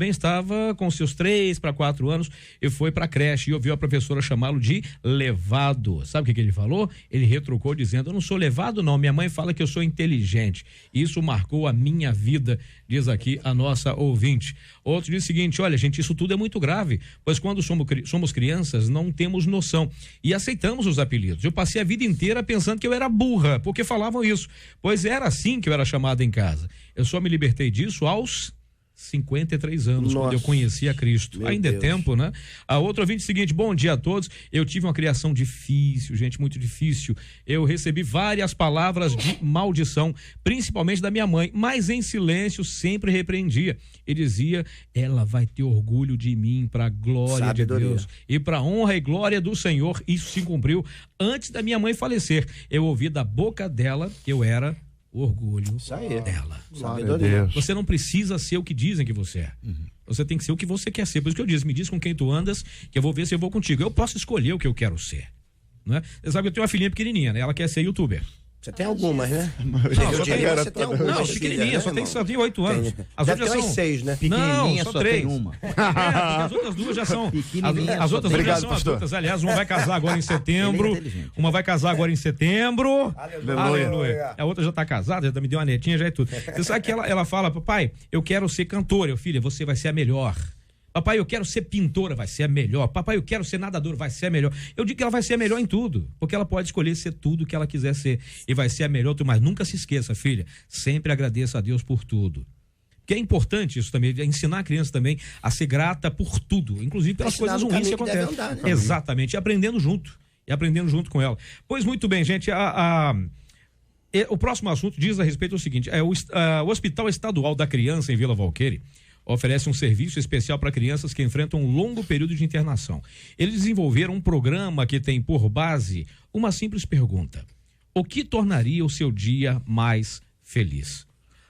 estava com seus 3 para 4 anos e foi para a creche e ouviu a professora chamá-lo de levado. Sabe o que ele falou? Ele retrucou dizendo: eu não sou levado não, minha mãe fala que eu sou inteligente. Isso marcou a minha vida, diz aqui a nossa ouvinte. Outro diz o seguinte: olha gente, isso tudo é muito grave, pois quando somos crianças não temos noção e aceitamos os apelidos. Eu passei a vida inteira pensando que eu era burra, porque falavam isso, pois era assim que eu era chamada em casa. Eu só me libertei disso aos 53 anos, quando eu conheci a Cristo. Meu Ainda Deus. É tempo, né? A outra ouvinte seguinte: bom dia a todos. Eu tive uma criação difícil, gente, muito difícil. Eu recebi várias palavras de maldição, principalmente da minha mãe, mas em silêncio sempre repreendia e dizia: ela vai ter orgulho de mim para a glória de Deus e para a honra e glória do Senhor. Isso se cumpriu antes da minha mãe falecer. Eu ouvi da boca dela que eu era o orgulho Isso aí. dela. Glória a Deus. Você não precisa ser o que dizem que você é. Você tem que ser o que você quer ser. Por isso que eu disse, me diz com quem tu andas, que eu vou ver se eu vou contigo. Eu posso escolher o que eu quero ser. Não é? Você sabe que eu tenho uma filhinha pequenininha, né? Ela quer ser youtuber. Você tem algumas, né? Não, só tem, você tem algumas. não, pequenininha, só tem 8 anos. As Deve outras ter são umas 6, né? Não, Pequenininha, só só 3. tem uma. Porque as outras duas já são. Pequenininha, As só outras tem duas já uma. são Pastor. adultas. Aliás, uma vai casar agora em setembro. Ele é inteligente. Uma vai casar agora em setembro. Aleluia. Aleluia. A outra já tá casada, já me deu uma netinha, já é tudo. Você sabe que ela fala, papai, eu quero ser cantora. Eu, filha, você vai ser a melhor. Papai, eu quero ser pintora, vai ser a melhor. Papai, eu quero ser nadadora, vai ser a melhor. Eu digo que ela vai ser a melhor em tudo, porque ela pode escolher ser tudo que ela quiser ser e vai ser a melhor, mas nunca se esqueça, filha, sempre agradeça a Deus por tudo. Porque é importante isso também, ensinar a criança também a ser grata por tudo, inclusive pelas Ensinar coisas no ruins que caminho que deve acontecem. andar, né? Exatamente, e aprendendo junto com ela. Pois muito bem, gente, o próximo assunto diz a respeito do seguinte, o Hospital Estadual da Criança em Vila Valqueire oferece um serviço especial para crianças que enfrentam um longo período de internação. Eles desenvolveram um programa que tem por base uma simples pergunta: o que tornaria o seu dia mais feliz?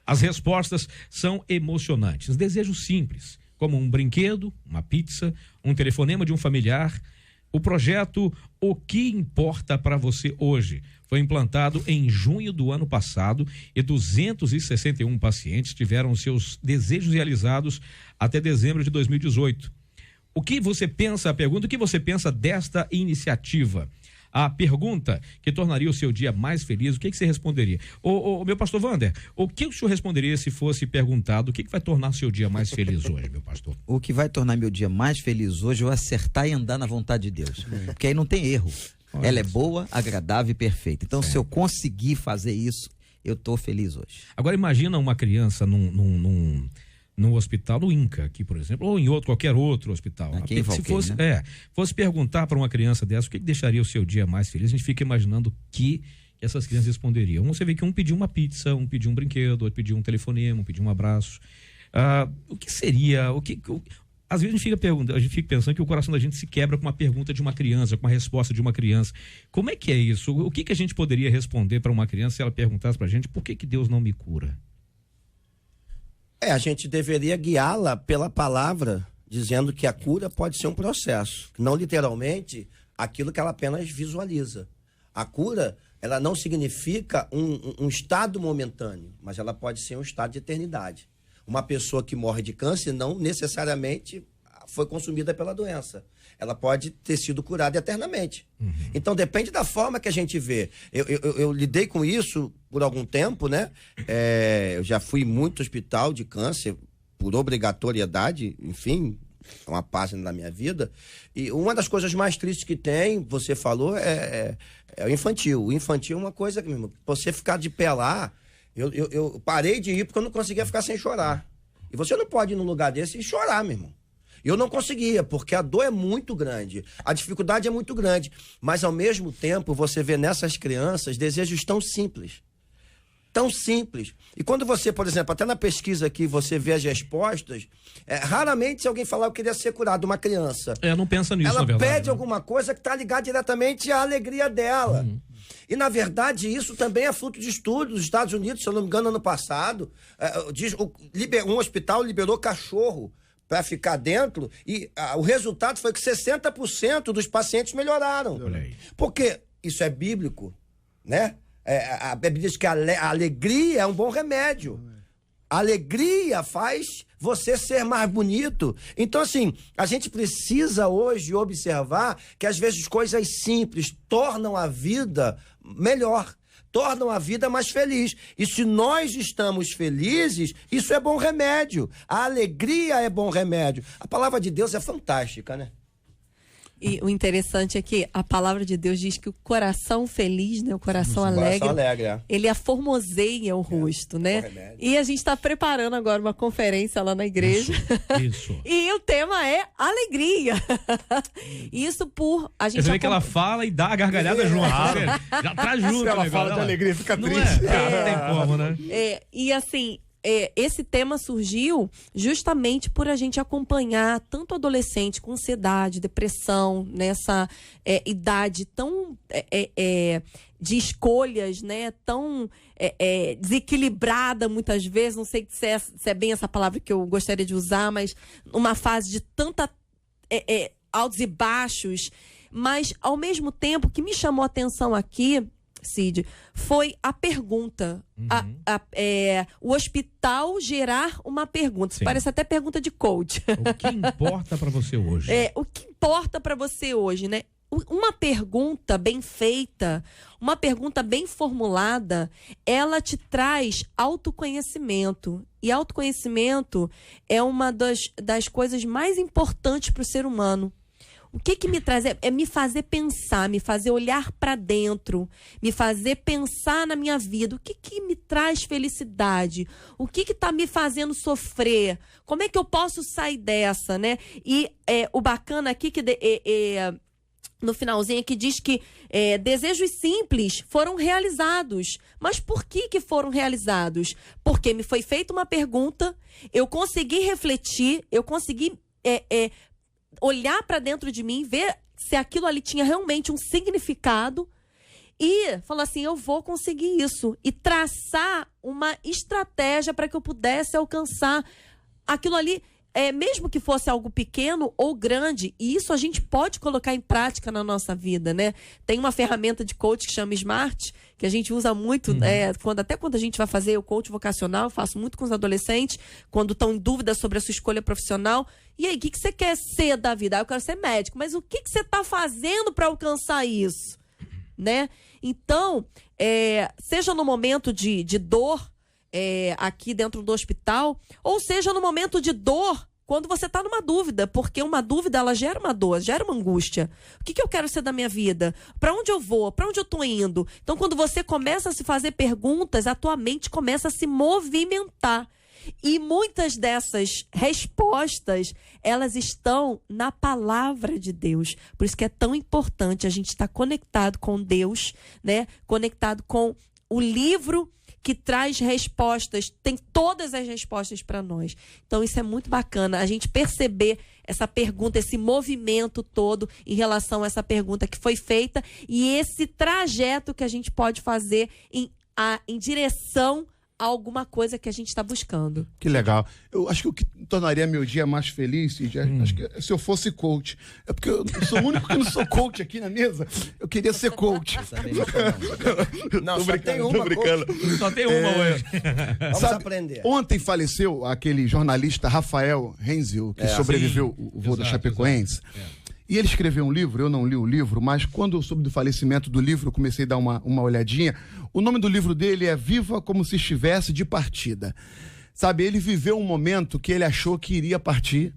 As respostas são emocionantes. Desejos simples, como um brinquedo, uma pizza, um telefonema de um familiar. O projeto O que Importa para Você Hoje foi implantado em junho do ano passado e 261 pacientes tiveram seus desejos realizados até dezembro de 2018. O que você pensa, a pergunta, o que você pensa desta iniciativa? A pergunta que tornaria o seu dia mais feliz, o que você responderia? Meu pastor Wander, o que o senhor responderia se fosse perguntado o que vai tornar o seu dia mais feliz hoje, meu pastor? O que vai tornar meu dia mais feliz hoje é eu acertar e andar na vontade de Deus. Porque aí não tem erro. Ela é boa, agradável e perfeita. Então, se eu conseguir fazer isso, eu tô feliz hoje. Agora, imagina uma criança num hospital, no INCA aqui, por exemplo, ou em qualquer outro hospital. Aqui em Valqueire, Se né? fosse perguntar para uma criança dessa o que deixaria o seu dia mais feliz, a gente fica imaginando que essas crianças responderiam. Você vê que um pediu uma pizza, um pediu um brinquedo, outro pediu um telefonema, um pediu um abraço. O que seria, às vezes a gente fica pensando que o coração da gente se quebra com uma pergunta de uma criança, com uma resposta de uma criança. Como é que é isso? O que a gente poderia responder para uma criança se ela perguntasse para a gente por que Deus não me cura? A gente deveria guiá-la pela palavra, dizendo que a cura pode ser um processo, não literalmente aquilo que ela apenas visualiza. A cura, ela não significa um estado momentâneo, mas ela pode ser um estado de eternidade. Uma pessoa que morre de câncer não necessariamente foi consumida pela doença. Ela pode ter sido curada eternamente. Então, depende da forma que a gente vê. Eu lidei com isso por algum tempo, né? Eu já fui em muito hospital de câncer, por obrigatoriedade, enfim, é uma página da minha vida. E uma das coisas mais tristes que tem, você falou, é o infantil. O infantil é uma coisa que, mesmo, você ficar de pé lá, eu parei de ir porque eu não conseguia ficar sem chorar. E você não pode ir num lugar desse e chorar, meu irmão. Eu não conseguia, porque a dor é muito grande, a dificuldade é muito grande, mas ao mesmo tempo você vê nessas crianças desejos tão simples. Tão simples. E quando você, por exemplo, até na pesquisa aqui você vê as respostas, raramente se alguém falar eu queria ser curado, uma criança. Não pensa nisso, ela na verdade. pede alguma coisa que está ligada diretamente à alegria dela. E, na verdade, isso também é fruto de estudos dos Estados Unidos, se eu não me engano, ano passado. Um hospital liberou cachorro para ficar dentro e o resultado foi que 60% dos pacientes melhoraram. Porque isso é bíblico, né? A Bíblia diz que a alegria é um bom remédio. A alegria faz você ser mais bonito. Então, assim, a gente precisa hoje observar que às vezes coisas simples tornam a vida melhor, tornam a vida mais feliz. E se nós estamos felizes, isso é bom remédio. A alegria é bom remédio. A palavra de Deus é fantástica, né? E o interessante é que a palavra de Deus diz que o coração feliz, né, o coração alegre, ele aformoseia o rosto, né? E a gente está preparando agora uma conferência lá na igreja. Isso. E o tema é alegria. Isso por a gente. Você vê que ela fala e dá a gargalhada junto. Já tá junto. Se ela fala de alegria, fica triste. Não tem como, né? E assim, esse tema surgiu justamente por a gente acompanhar tanto adolescente com ansiedade, depressão, nessa idade tão de escolhas, né? Tão desequilibrada muitas vezes, não sei se é bem essa palavra que eu gostaria de usar, mas uma fase de tanta altos e baixos, mas ao mesmo tempo que me chamou a atenção aqui, Cid, foi a pergunta. O hospital gerar uma pergunta. Isso parece até pergunta de coach. O que importa para você hoje? O que importa para você hoje, né? Uma pergunta bem feita, uma pergunta bem formulada, ela te traz autoconhecimento. E autoconhecimento é uma das coisas mais importantes para o ser humano. O que me traz? É me fazer pensar, me fazer olhar para dentro, me fazer pensar na minha vida. O que me traz felicidade? O que está me fazendo sofrer? Como é que eu posso sair dessa, né? E o bacana aqui que no finalzinho aqui diz que desejos simples foram realizados. Mas por que foram realizados? Porque me foi feita uma pergunta, eu consegui refletir, eu consegui olhar para dentro de mim, ver se aquilo ali tinha realmente um significado e falar assim, eu vou conseguir isso. E traçar uma estratégia para que eu pudesse alcançar aquilo ali, mesmo que fosse algo pequeno ou grande. E isso a gente pode colocar em prática na nossa vida, né? Tem uma ferramenta de coach que chama Smart, que a gente usa muito, até quando a gente vai fazer o coach vocacional, eu faço muito com os adolescentes, quando estão em dúvida sobre a sua escolha profissional. E aí, o que você quer ser da vida? Eu quero ser médico, mas o que você está fazendo para alcançar isso? Né? Então, seja no momento de dor, aqui dentro do hospital, ou seja no momento de dor, quando você está numa dúvida, porque uma dúvida, ela gera uma dor, gera uma angústia. O que eu quero ser da minha vida? Para onde eu vou? Para onde eu estou indo? Então, quando você começa a se fazer perguntas, a tua mente começa a se movimentar. E muitas dessas respostas, elas estão na palavra de Deus. Por isso que é tão importante a gente estar conectado com Deus, né? Conectado com o livro que traz respostas, tem todas as respostas para nós. Então isso é muito bacana, a gente perceber essa pergunta, esse movimento todo em relação a essa pergunta que foi feita e esse trajeto que a gente pode fazer em direção a alguma coisa que a gente está buscando. Que legal. Eu acho que o que tornaria meu dia mais feliz, acho que se eu fosse coach. É porque eu sou o único que não sou coach aqui na mesa. Eu queria ser coach. Não, só tem uma. Só tem uma hoje. Vamos aprender. Ontem faleceu aquele jornalista Rafael Renzil, que sobreviveu o voo da Chapecoense. E ele escreveu um livro, eu não li o livro, mas quando eu soube do falecimento do livro, eu comecei a dar uma olhadinha. O nome do livro dele é Viva Como Se Estivesse de Partida. Sabe, ele viveu um momento que ele achou que iria partir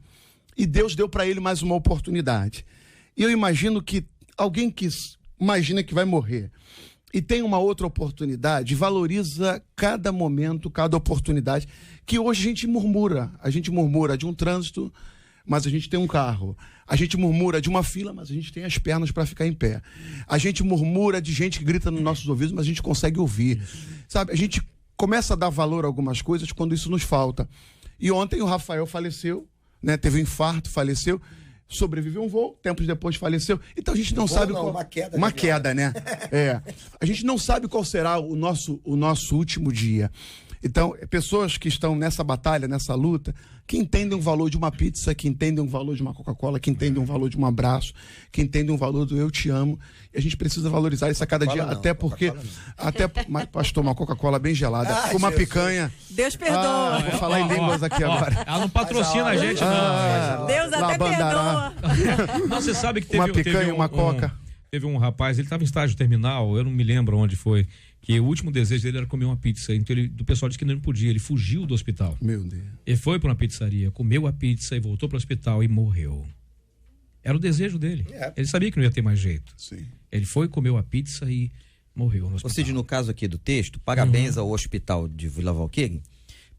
e Deus deu para ele mais uma oportunidade. E eu imagino que alguém que imagina que vai morrer e tem uma outra oportunidade, valoriza cada momento, cada oportunidade, que hoje a gente murmura de um trânsito, mas a gente tem um carro. A gente murmura de uma fila, mas a gente tem as pernas para ficar em pé. A gente murmura de gente que grita nos nossos ouvidos, mas a gente consegue ouvir. Sabe, a gente começa a dar valor a algumas coisas quando isso nos falta. E ontem o Rafael faleceu, né? Teve um infarto, faleceu, sobreviveu um voo, tempos depois faleceu. Então a gente não sabe qual... Uma queda, né? A gente não sabe qual será o nosso último dia. Então, pessoas que estão nessa batalha, nessa luta, que entendem o valor de uma pizza, que entendem o valor de uma Coca-Cola, que entendem o valor de um abraço, que entendem o valor do eu te amo. E a gente precisa valorizar isso a cada dia, até porque... Mas, pastor, uma Coca-Cola bem gelada, com uma picanha... Deus perdoa. Vou falar em línguas aqui agora. Ela não patrocina a gente, não. Deus até perdoa. Não, você sabe que teve... Uma picanha, uma coca. Teve um rapaz, ele estava em estágio terminal, eu não me lembro onde foi, que o último desejo dele era comer uma pizza. Então o pessoal disse que não podia, ele fugiu do hospital. Meu Deus. Ele foi para uma pizzaria, comeu a pizza e voltou para o hospital e morreu. Era o desejo dele. Ele sabia que não ia ter mais jeito. Sim. Ele foi, comeu a pizza e morreu no hospital. Ou seja, no caso aqui do texto, parabéns ao Hospital de Vila Valqueire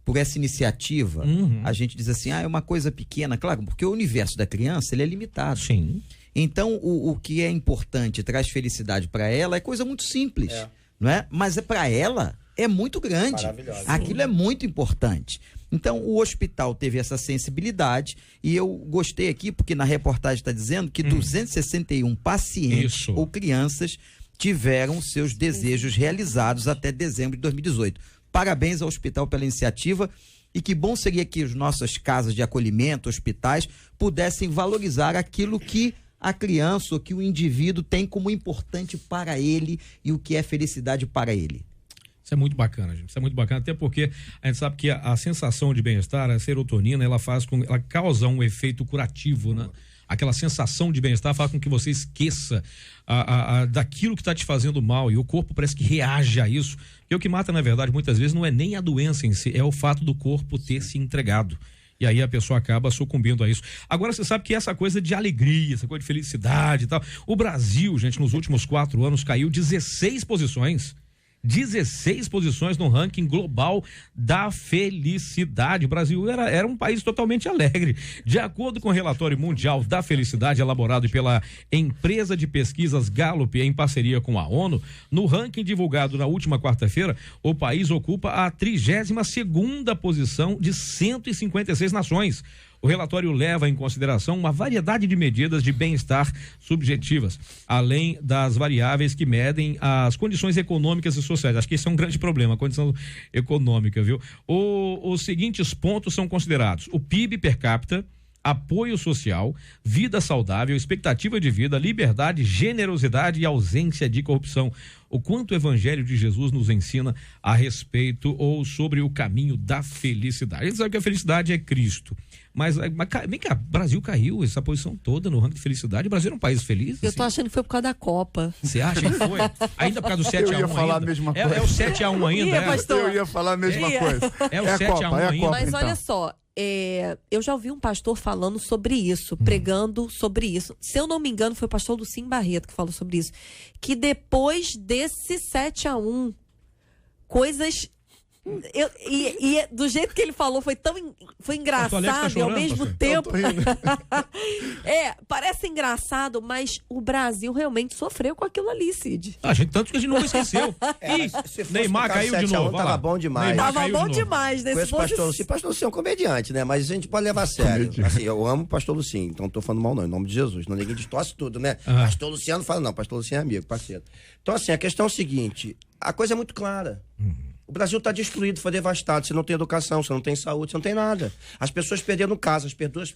por essa iniciativa. A gente diz assim, é uma coisa pequena, claro, porque o universo da criança ele é limitado. Sim. Então, o que é importante, traz felicidade para ela, é coisa muito simples, não é? Mas para ela, é muito grande. Maravilhosa. Aquilo é muito importante. Então, o hospital teve essa sensibilidade e eu gostei aqui, porque na reportagem está dizendo que 261 pacientes ou crianças tiveram seus desejos realizados até dezembro de 2018. Parabéns ao hospital pela iniciativa e que bom seria que as nossas casas de acolhimento, hospitais, pudessem valorizar aquilo que a criança ou que o indivíduo tem como importante para ele e o que é felicidade para ele. Isso é muito bacana, gente. Isso é muito bacana, até porque a gente sabe que a sensação de bem-estar, a serotonina, ela causa um efeito curativo, né? Aquela sensação de bem-estar faz com que você esqueça daquilo que está te fazendo mal, e o corpo parece que reage a isso. E o que mata, na verdade, muitas vezes não é nem a doença em si, é o fato do corpo ter se entregado. E aí a pessoa acaba sucumbindo a isso. Agora você sabe que essa coisa de alegria, essa coisa de felicidade e tal, o Brasil, gente, nos últimos 4 anos caiu 16 posições. 16 posições no ranking global da felicidade. O Brasil era um país totalmente alegre. De acordo com o relatório mundial da felicidade elaborado pela empresa de pesquisas Gallup em parceria com a ONU, no ranking divulgado na última quarta-feira, o país ocupa a 32ª posição de 156 nações. O relatório leva em consideração uma variedade de medidas de bem-estar subjetivas, além das variáveis que medem as condições econômicas e sociais. Acho que esse é um grande problema, a condição econômica, viu? Os seguintes pontos são considerados: o PIB per capita, apoio social, vida saudável, expectativa de vida, liberdade, generosidade e ausência de corrupção. O quanto o Evangelho de Jesus nos ensina a respeito ou sobre o caminho da felicidade. A gente sabe que a felicidade é Cristo. Mas vem cá, o Brasil caiu essa posição toda no ranking de felicidade. O Brasil era um país feliz? Eu tô achando que foi por causa da Copa. Você acha que foi? Ainda por causa do 7-1 ainda? Eu ia falar a mesma coisa. É o 7-1 ainda, Eu ia falar a mesma coisa. É o 7-1 ainda. Mas olha só, eu já ouvi um pastor falando sobre isso, pregando sobre isso. Se eu não me engano, foi o pastor Lucim Barreto que falou sobre isso. Que depois desse 7-1, coisas... do jeito que ele falou foi engraçado tá chorando, e ao mesmo tempo parece engraçado, mas o Brasil realmente sofreu com aquilo ali, Cid. Tanto que a gente nunca esqueceu. Neymar caiu de novo. Tava bom demais. Tava bom demais nesse pastor Lucim. Pastor Lucim é um comediante, né? Mas a gente pode levar a sério. Assim, eu amo o pastor Lucim, então não tô falando mal não, em nome de Jesus. Não, ninguém distorce tudo, né? Pastor Luciano fala, não, pastor Lucim é amigo, parceiro. Então assim, a questão é o seguinte, a coisa é muito clara. O Brasil está destruído, foi devastado. Você não tem educação, você não tem saúde, você não tem nada. As pessoas perderam casa,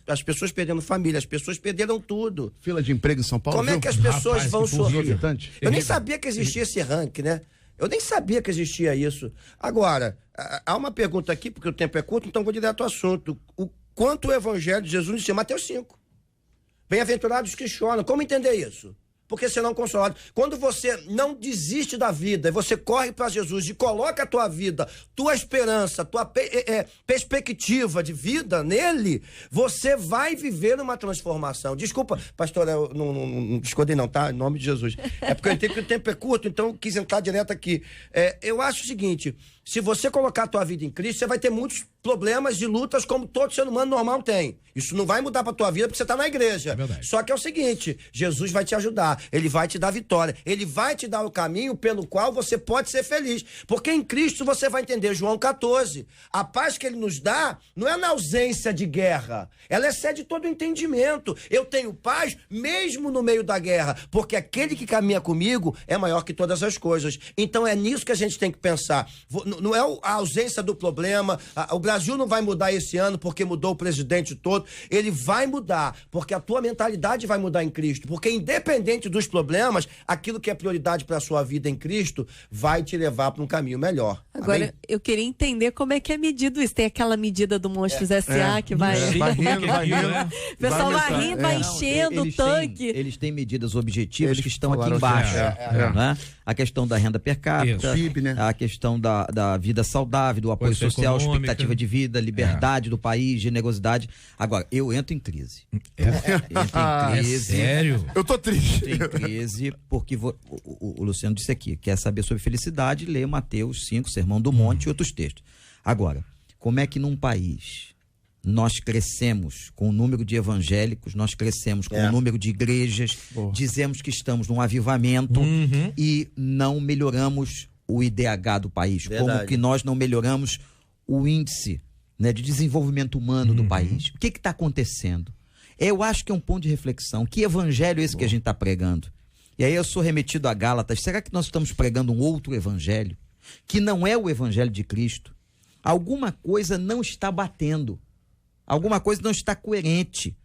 as pessoas perderam família, as pessoas perderam tudo. Fila de emprego em São Paulo. Como é que as pessoas vão sofrer? Eu nem sabia que existia esse ranking, né? Eu nem sabia que existia isso. Agora, há uma pergunta aqui, porque o tempo é curto, então vou direto ao assunto. O quanto o Evangelho de Jesus ensina? Mateus 5. Bem-aventurados que choram. Como entender isso? Porque serão consolados. Quando você não desiste da vida, e você corre para Jesus e coloca a tua vida, tua esperança, tua perspectiva de vida nele, você vai viver uma transformação. Desculpa, pastor, eu não escondei não, tá? Em nome de Jesus. É porque eu entendo que o tempo é curto, então eu quis entrar direto aqui. Eu acho o seguinte, se você colocar a tua vida em Cristo, você vai ter muitos problemas e lutas como todo ser humano normal tem. Isso não vai mudar pra tua vida porque você tá na igreja. É verdade. Só que é o seguinte, Jesus vai te ajudar, ele vai te dar vitória, ele vai te dar o caminho pelo qual você pode ser feliz. Porque em Cristo você vai entender João 14. A paz que ele nos dá não é na ausência de guerra, ela excede todo o entendimento. Eu tenho paz mesmo no meio da guerra, porque aquele que caminha comigo é maior que todas as coisas. Então é nisso que a gente tem que pensar. Não é a ausência do problema, o Brasil não vai mudar esse ano porque mudou o presidente todo, ele vai mudar, porque a tua mentalidade vai mudar em Cristo, porque independente dos problemas, aquilo que é prioridade para a sua vida em Cristo vai te levar para um caminho melhor. Agora, Amém? eu queria entender como é que é medido isso. Tem aquela medida do Monstros S.A. que vai... Vai rindo, vai rindo. O pessoal vai rindo, vai enchendo o tanque. Eles têm medidas objetivas Eles que estão aqui falaram embaixo. assim, Né? A questão da renda per capita, PIB, né? a questão da vida saudável, do apoio Coisa social, econômica. expectativa de vida, liberdade do país, generosidade. Agora, eu entro em crise. Entro em crise. Sério? Eu tô triste. Entro em crise porque o Luciano disse aqui, quer saber sobre felicidade, lê Mateus 5, Sermão do Monte e outros textos. Agora, como é que num país nós crescemos com o número de evangélicos, nós crescemos com o número de igrejas, dizemos que estamos num avivamento e não melhoramos o IDH do país, Verdade. como que nós não melhoramos o índice, né, de desenvolvimento humano do país. O que está acontecendo? Eu acho que é um ponto de reflexão. Que evangelho é esse que a gente está pregando? E aí eu sou remetido a Gálatas. Será que nós estamos pregando um outro evangelho? Que não é o evangelho de Cristo? Alguma coisa não está batendo. Alguma coisa não está coerente.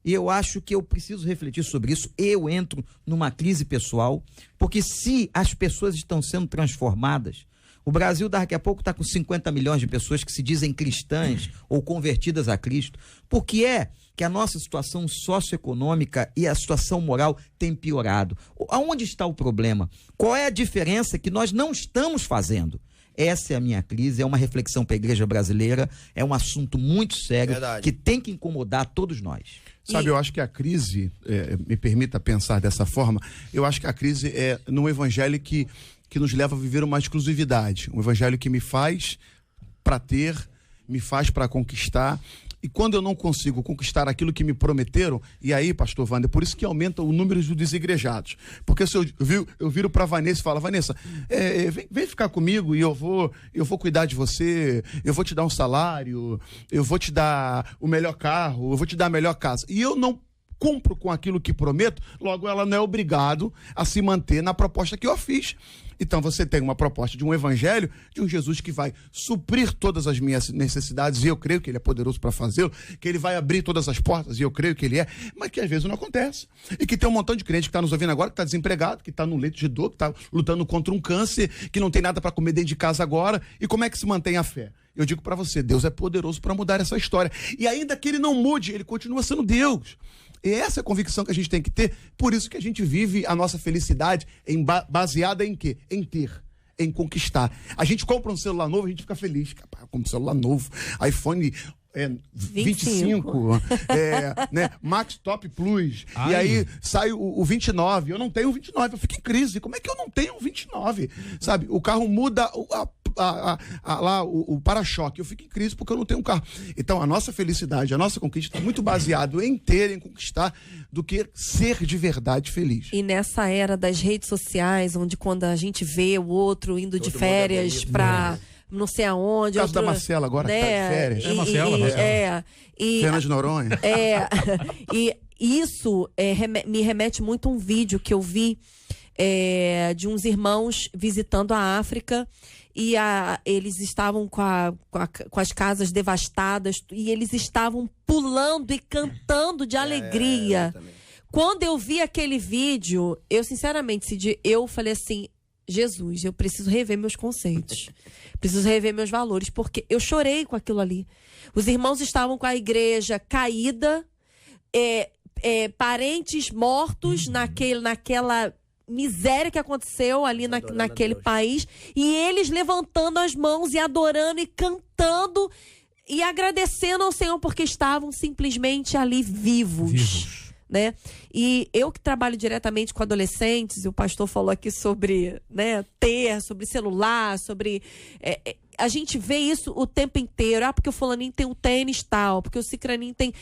E eu acho que eu preciso refletir sobre isso. Eu entro numa crise pessoal, porque se as pessoas estão sendo transformadas, o Brasil daqui a pouco está com 50 milhões de pessoas que se dizem cristãs ou convertidas a Cristo. Por que é que a nossa situação socioeconômica e a situação moral tem piorado? Aonde está o problema? Qual é a diferença que nós não estamos fazendo? Essa é a minha crise, é uma reflexão para a igreja brasileira, é um assunto muito sério, Verdade. que tem que incomodar todos nós. Sabe, eu acho que a crise, me permita pensar dessa forma, eu acho que a crise é num evangelho que nos leva a viver uma exclusividade. Um evangelho que me faz para ter, me faz para conquistar. E quando eu não consigo conquistar aquilo que me prometeram, e aí, pastor Wander, por isso que aumenta o número de desigrejados. Porque se eu viro para Vanessa e falo, Vanessa, vem ficar comigo e eu vou cuidar de você, eu vou te dar um salário, eu vou te dar o melhor carro, eu vou te dar a melhor casa. E eu não cumpro com aquilo que prometo, logo ela não é obrigado a se manter na proposta que eu fiz. Então você tem uma proposta de um evangelho, de um Jesus que vai suprir todas as minhas necessidades, e eu creio que ele é poderoso para fazê-lo, que ele vai abrir todas as portas, e eu creio que ele é, mas que às vezes não acontece. E que tem um montão de crente que está nos ouvindo agora, que está desempregado, que está num leito de dor, que está lutando contra um câncer, que não tem nada para comer dentro de casa agora. E como é que se mantém a fé? Eu digo para você, Deus é poderoso para mudar essa história. E ainda que ele não mude, ele continua sendo Deus. E essa é a convicção que a gente tem que ter, por isso que a gente vive a nossa felicidade baseada em quê? Em ter, em conquistar. A gente compra um celular novo, a gente fica feliz. Capaz, compra um celular novo, iPhone 25, né, Max Top Plus. Ai. E aí sai o 29. Eu não tenho o 29, eu fico em crise. Como é que eu não tenho o 29? Sabe, o carro muda o para-choque, eu fico em crise porque eu não tenho um carro. Então a nossa felicidade, a nossa conquista está muito baseado em ter, em conquistar, do que ser de verdade feliz. E nessa era das redes sociais, onde quando a gente vê o outro indo de férias para não sei aonde. O caso da Marcela agora, que tá de férias. Marcela. Fernando de Noronha. E isso me remete muito a um vídeo que eu vi de uns irmãos visitando a África. E eles estavam com as casas devastadas e eles estavam pulando e cantando de alegria. Quando eu vi aquele vídeo, eu sinceramente, Cid, eu falei assim, Jesus, eu preciso rever meus conceitos, preciso rever meus valores, porque eu chorei com aquilo ali. Os irmãos estavam com a igreja caída, parentes mortos naquela miséria que aconteceu ali naquele país, e eles levantando as mãos e adorando e cantando e agradecendo ao Senhor porque estavam simplesmente ali vivos. Né? E eu que trabalho diretamente com adolescentes, e o pastor falou aqui sobre, né, sobre celular, sobre... a gente vê isso o tempo inteiro. Porque o fulaninho tem o tênis tal, porque o cicraninho tem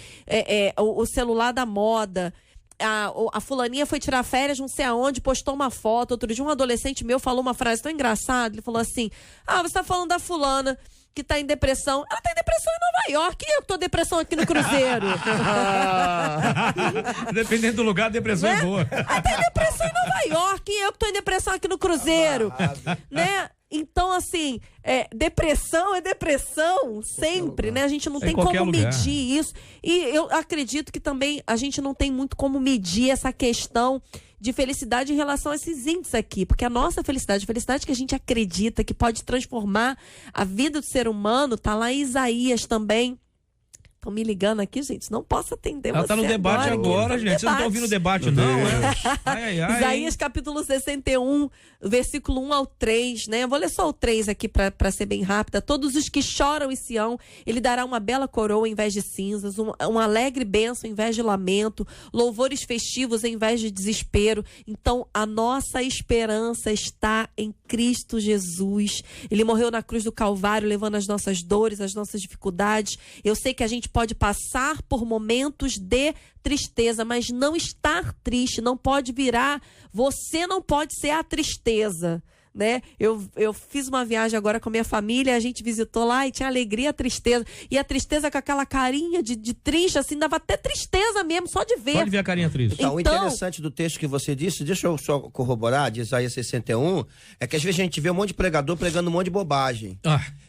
o celular da moda. A fulaninha foi tirar férias não sei aonde, postou uma foto. Outro dia um adolescente meu falou uma frase tão engraçada. Ele falou assim, você tá falando da fulana que tá em depressão. Ela tá em depressão em Nova York, e eu que tô em depressão aqui no Cruzeiro. Dependendo do lugar, a depressão é boa. Ela tá em depressão em Nova York, e eu que tô em depressão aqui no Cruzeiro. Né? Então, assim, depressão é depressão sempre, né? A gente não tem como medir isso. E eu acredito que também a gente não tem muito como medir essa questão de felicidade em relação a esses índices aqui. Porque a nossa felicidade, a felicidade que a gente acredita que pode transformar a vida do ser humano, tá lá em Isaías também. Estão me ligando aqui, gente. Não posso atender Ela você tá no debate agora, gente. Vocês não estão ouvindo o debate, não, Isaías capítulo 61, versículo 1 ao 3, né? Eu vou ler só o 3 aqui para ser bem rápida. Todos os que choram em Sião, ele dará uma bela coroa em vez de cinzas, uma alegre bênção em vez de lamento, louvores festivos em vez de desespero. Então, a nossa esperança está em Cristo Jesus. Ele morreu na cruz do Calvário, levando as nossas dores, as nossas dificuldades. Eu sei que a gente pode passar por momentos de tristeza, mas não estar triste, não pode virar, você não pode ser a tristeza, né? Eu fiz uma viagem agora com a minha família, a gente visitou lá e tinha alegria, tristeza. E a tristeza com aquela carinha de triste, assim, dava até tristeza mesmo, só de ver. Pode ver a carinha triste. Então, o interessante do texto que você disse, deixa eu só corroborar, de Isaías 61, é que às vezes a gente vê um monte de pregador pregando um monte de bobagem.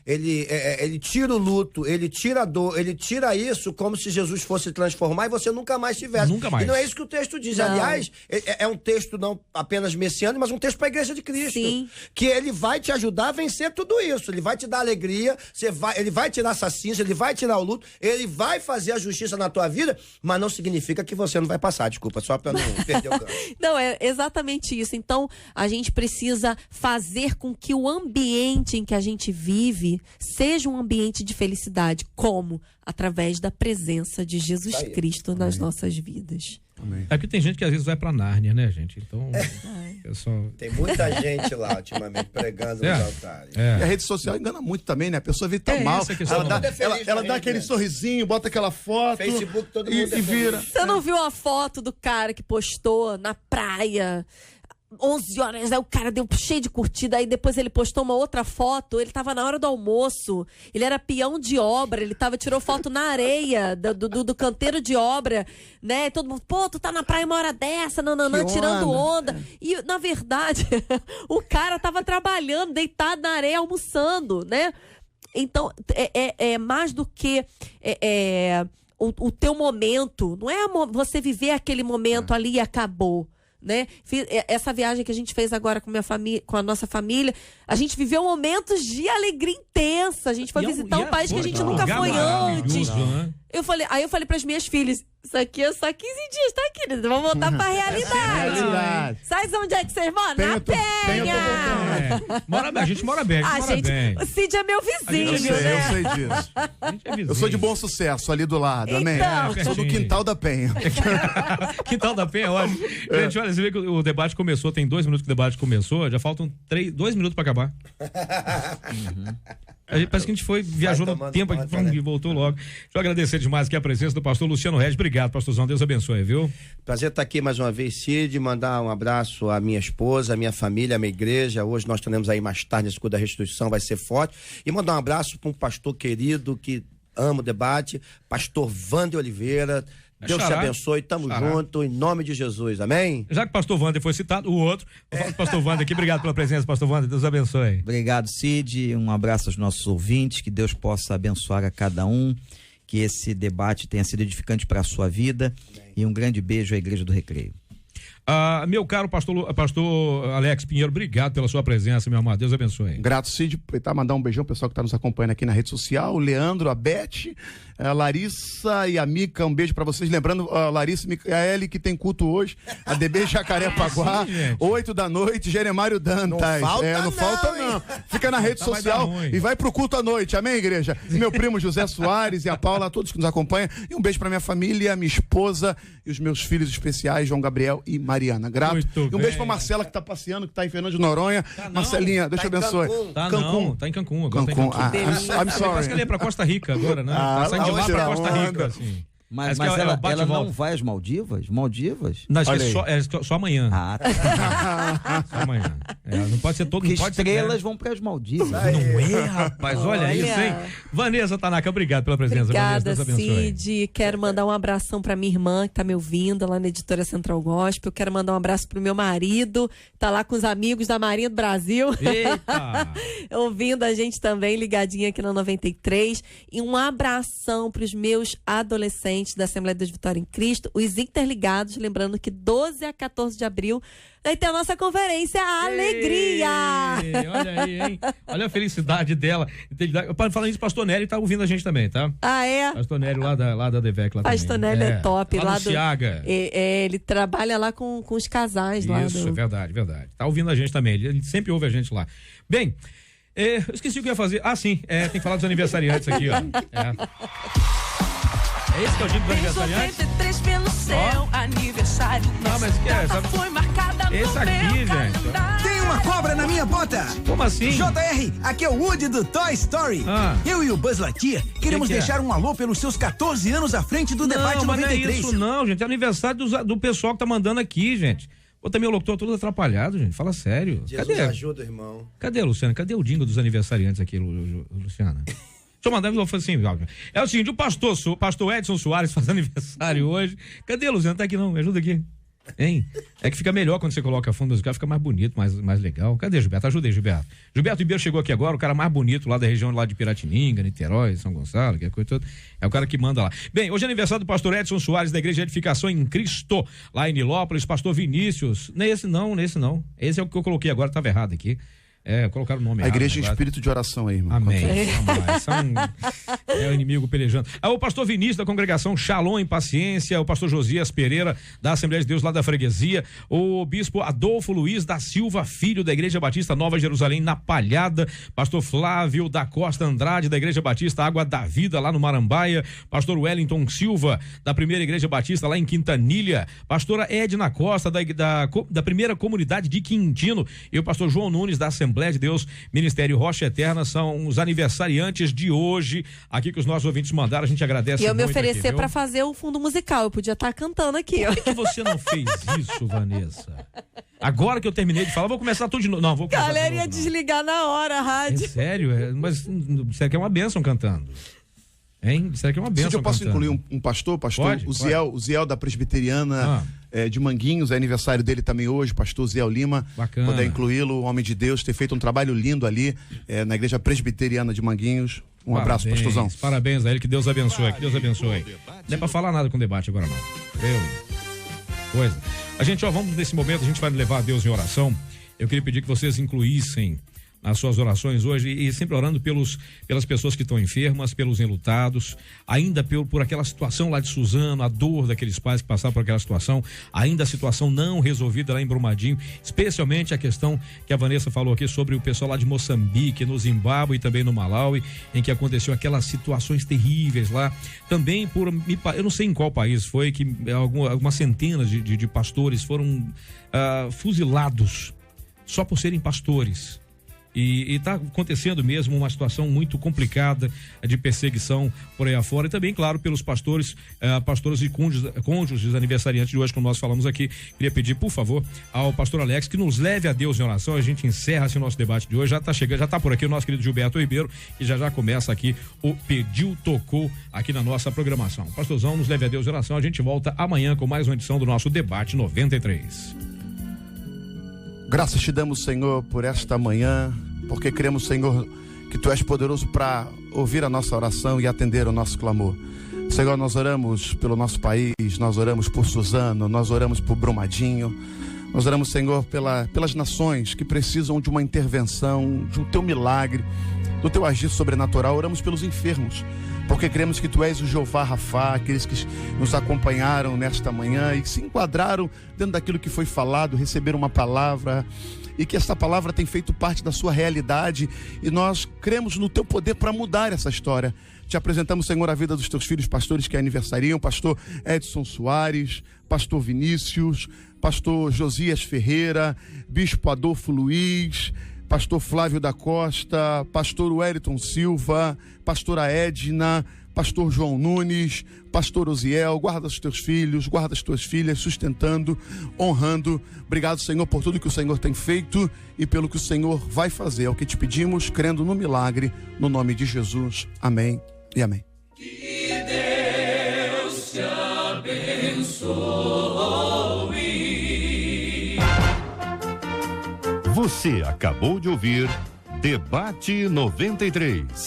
Ele tira o luto, ele tira a dor, ele tira isso como se Jesus fosse transformar e você nunca mais tivesse. Nunca mais. E não é isso que o texto diz. Não. Aliás, é um texto não apenas messiânico, mas um texto para a igreja de Cristo. Sim. Que ele vai te ajudar a vencer tudo isso. Ele vai te dar alegria, ele vai tirar essa cinza, ele vai tirar o luto, ele vai fazer a justiça na tua vida, mas não significa que você não vai passar. Desculpa, só para não perder o gancho. Não, é exatamente isso. Então, a gente precisa fazer com que o ambiente em que a gente vive seja um ambiente de felicidade. Como? Através da presença de Jesus Cristo nas nossas vidas. Amém. É porque tem gente que às vezes vai pra Nárnia, né, gente? Então, Tem muita gente lá ultimamente pregando nos altares. E a rede social engana muito também, né? A pessoa vê tão mal. essa a questão. Ela dá aquele sorrisinho, bota aquela foto. Facebook, todo mundo e vira. Você não viu a foto do cara que postou na praia? 11 horas, aí o cara deu cheio de curtida, aí depois ele postou uma outra foto, ele tava na hora do almoço, ele era peão de obra, ele tirou foto na areia do canteiro de obra, né, todo mundo, pô, tu tá na praia uma hora dessa, tirando onda, e na verdade, o cara tava trabalhando, deitado na areia, almoçando, né, então, é mais do que o teu momento, não é você viver aquele momento ali e acabou, né? Essa viagem que a gente fez agora com minha família, com a nossa família, a gente viveu momentos de alegria intensa. A gente foi visitar um país que a gente nunca foi antes. Né? Aí eu falei para as minhas filhas, isso aqui é só 15 dias, tá, querida? Vamos voltar pra realidade. Sabe onde é que vocês moram? Na Penha! A gente mora bem, O Cid é meu vizinho, Eu sei disso. É Eu sou de Bom Sucesso, ali do lado, amém? Então. Sou do Quintal da Penha. Quintal da Penha, olha. Gente, olha, você vê que o debate começou, tem 2 minutos que o debate começou, já faltam 2 minutos pra acabar. Parece que a gente viajou no tempo aqui, e voltou logo. Deixa eu agradecer demais aqui a presença do pastor Luciano Regis. Obrigado, pastorzão. Deus abençoe, viu? Prazer estar aqui mais uma vez, Cid, mandar um abraço à minha esposa, à minha família, à minha igreja. Hoje nós teremos aí mais tarde esse culto da restituição, vai ser forte. E mandar um abraço para um pastor querido que ama o debate, pastor Wander Oliveira. Deus te abençoe, tamo junto, em nome de Jesus, amém? Já que o pastor Wander foi citado, o outro, eu falo do pastor Wander aqui, obrigado pela presença, pastor Wander, Deus abençoe. Obrigado, Cid, um abraço aos nossos ouvintes, que Deus possa abençoar a cada um, que esse debate tenha sido edificante para a sua vida, amém. E um grande beijo à Igreja do Recreio. Meu caro pastor Alex Pinheiro, obrigado pela sua presença, meu amado, Deus abençoe. Grato, Cid, mandar um beijão ao pessoal que está nos acompanhando aqui na rede social, o Leandro, a Beth, a Larissa e a Mica, um beijo para vocês, lembrando a Larissa e Micaele que tem culto hoje, a DB Jacarepaguá, 8 da noite, Jeremário Dantas. Não falta não. Fica na rede social e vai pro culto à noite, amém, igreja? E meu primo José Soares e a Paula, todos que nos acompanham, e um beijo para minha família, minha esposa e os meus filhos especiais, João Gabriel e Mariana. Grato. Muito e um beijo pra Marcela que tá passeando, que tá em Fernando de Noronha. Marcelinha, Deus te abençoe. Cancún. Tá em Cancún agora. I'm sorry. Parece que ele é pra Costa Rica agora, né? Tá saindo de lá pra Costa Rica, assim. Mas ela não vai às Maldivas? Não, só amanhã. Tá. Só amanhã. Não pode ser todo mundo. Estrelas vão para as Maldivas. Não é, rapaz? Olha isso, hein? Vanessa Tanaka, obrigado pela presença. Obrigada, Vanessa, Cid. Quero mandar um abração pra minha irmã que tá me ouvindo lá na Editora Central Gospel. Quero mandar um abraço pro meu marido, tá lá com os amigos da Marinha do Brasil. Eita! Ouvindo a gente também, ligadinha aqui na 93. E um abração pros meus adolescentes da Assembleia de Deus Vitória em Cristo, os interligados, lembrando que 12 a 14 de abril vai ter a nossa conferência Alegria! Olha aí, hein? Olha a felicidade dela. Falando isso, pastor Nélio tá ouvindo a gente também, tá? Ah, é? Pastor Nélio lá da DEVEC lá pastor também. Nélio é top. Lá do Ciaga. Ele trabalha lá com os casais lá. Isso, é verdade. Tá ouvindo a gente também. Ele sempre ouve a gente lá. Bem, eu esqueci o que eu ia fazer. Sim, tem que falar dos aniversariantes aqui, ó. É esse que é o dia dos aniversariantes? 93 pelo seu aniversário. Não, mas que é? Sabe? Foi marcada esse aqui, gente. Tem uma cobra na minha bota. Como assim? JR, aqui é o Woody do Toy Story. Eu e o Buzz Lightyear queremos deixar um alô pelos seus 14 anos à frente do Debate 93. Não é isso não, gente. É aniversário do pessoal que tá mandando aqui, gente. Ou também o locutor todo atrapalhado, gente. Fala sério. Jesus ajuda, irmão. Cadê, Luciana? Cadê o jingle dos aniversariantes aqui, Luciana? Deixa eu mandar, eu falei assim, é o seguinte, o pastor Edson Soares faz aniversário hoje. Cadê, Luciana? Tá aqui não, me ajuda aqui. Hein? É que fica melhor quando você coloca fundo musical, fica mais bonito, mais legal. Cadê, Gilberto? Ajuda aí, Gilberto. Gilberto Ribeiro chegou aqui agora, o cara mais bonito lá da região lá de Piratininga, Niterói, São Gonçalo, que é coisa toda. É o cara que manda lá. Bem, hoje é aniversário do pastor Edson Soares, da Igreja de Edificação em Cristo, lá em Nilópolis. Pastor Vinícius, nesse não. Esse é o que eu coloquei agora, estava errado aqui. Colocaram o nome errado. A igreja em espírito de oração aí, irmão. Amém. É o inimigo pelejando. O pastor Vinícius da congregação Shalom em Paciência, o pastor Josias Pereira da Assembleia de Deus lá da Freguesia, o bispo Adolfo Luiz da Silva Filho da Igreja Batista Nova Jerusalém na Palhada, pastor Flávio da Costa Andrade da Igreja Batista Água da Vida lá no Marambaia, pastor Wellington Silva da Primeira Igreja Batista lá em Quintanilha, pastora Edna Costa da Primeira Comunidade de Quintino e o pastor João Nunes da Assembleia de Deus, Ministério Rocha Eterna, são os aniversariantes de hoje, aqui que os nossos ouvintes mandaram, a gente agradece muito. E eu me oferecer para fazer o fundo musical, eu podia estar cantando aqui. Por que você não fez isso, Vanessa? Agora que eu terminei de falar, vou começar tudo de novo. Não, vou começar de novo. Galera ia desligar na hora a rádio. É sério? Mas será que é uma bênção cantando? Hein? Será que é uma bênção? Se eu posso incluir um pastor? Pode, o Ziel da Presbiteriana de Manguinhos, é aniversário dele também hoje, pastor Ziel Lima. Bacana. Poder incluí-lo, homem de Deus, ter feito um trabalho lindo ali na Igreja Presbiteriana de Manguinhos. Abraço, pastorzão. Parabéns a ele, que Deus abençoe, que Deus abençoe. Não é pra falar nada com debate agora não. Coisa. A gente, vamos nesse momento, a gente vai levar a Deus em oração. Eu queria pedir que vocês incluíssem nas suas orações hoje e sempre orando pelas pessoas que estão enfermas, pelos enlutados, ainda por aquela situação lá de Suzano, a dor daqueles pais que passaram por aquela situação, ainda a situação não resolvida lá em Brumadinho, especialmente a questão que a Vanessa falou aqui sobre o pessoal lá de Moçambique, no Zimbábue e também no Malawi, em que aconteceu aquelas situações terríveis lá, também eu não sei em qual país foi, que algumas centenas de pastores foram fuzilados só por serem pastores. E está acontecendo mesmo uma situação muito complicada de perseguição por aí afora e também, claro, pelos pastores e cônjuges aniversariantes de hoje, como nós falamos aqui. Queria pedir, por favor, ao pastor Alex que nos leve a Deus em oração. A gente encerra esse nosso debate de hoje. Já está chegando, já está por aqui o nosso querido Gilberto Ribeiro e já começa aqui o Pediu, Tocou aqui na nossa programação. Pastorzão, nos leve a Deus em oração. A gente volta amanhã com mais uma edição do nosso Debate 93. Graças te damos, Senhor, por esta manhã, porque cremos, Senhor, que Tu és poderoso para ouvir a nossa oração e atender o nosso clamor. Senhor, nós oramos pelo nosso país, nós oramos por Suzano, nós oramos por Brumadinho, nós oramos, Senhor, pelas nações que precisam de uma intervenção, de um Teu milagre, do Teu agir sobrenatural. Oramos pelos enfermos, porque cremos que Tu és o Jeová Rafá, aqueles que nos acompanharam nesta manhã e que se enquadraram dentro daquilo que foi falado, receberam uma palavra e que esta palavra tem feito parte da sua realidade e nós cremos no Teu poder para mudar essa história. Te apresentamos, Senhor, a vida dos Teus filhos pastores que aniversariam, pastor Edson Soares, pastor Vinícius, pastor Josias Ferreira, bispo Adolfo Luiz, pastor Flávio da Costa, pastor Wellington Silva, pastora Edna, pastor João Nunes, pastor Osiel. Guarda os teus filhos, guarda as tuas filhas, sustentando, honrando. Obrigado, Senhor, por tudo que o Senhor tem feito e pelo que o Senhor vai fazer. É o que te pedimos, crendo no milagre, no nome de Jesus. Amém e amém. Que Deus te abençoe. Você acabou de ouvir Debate 93.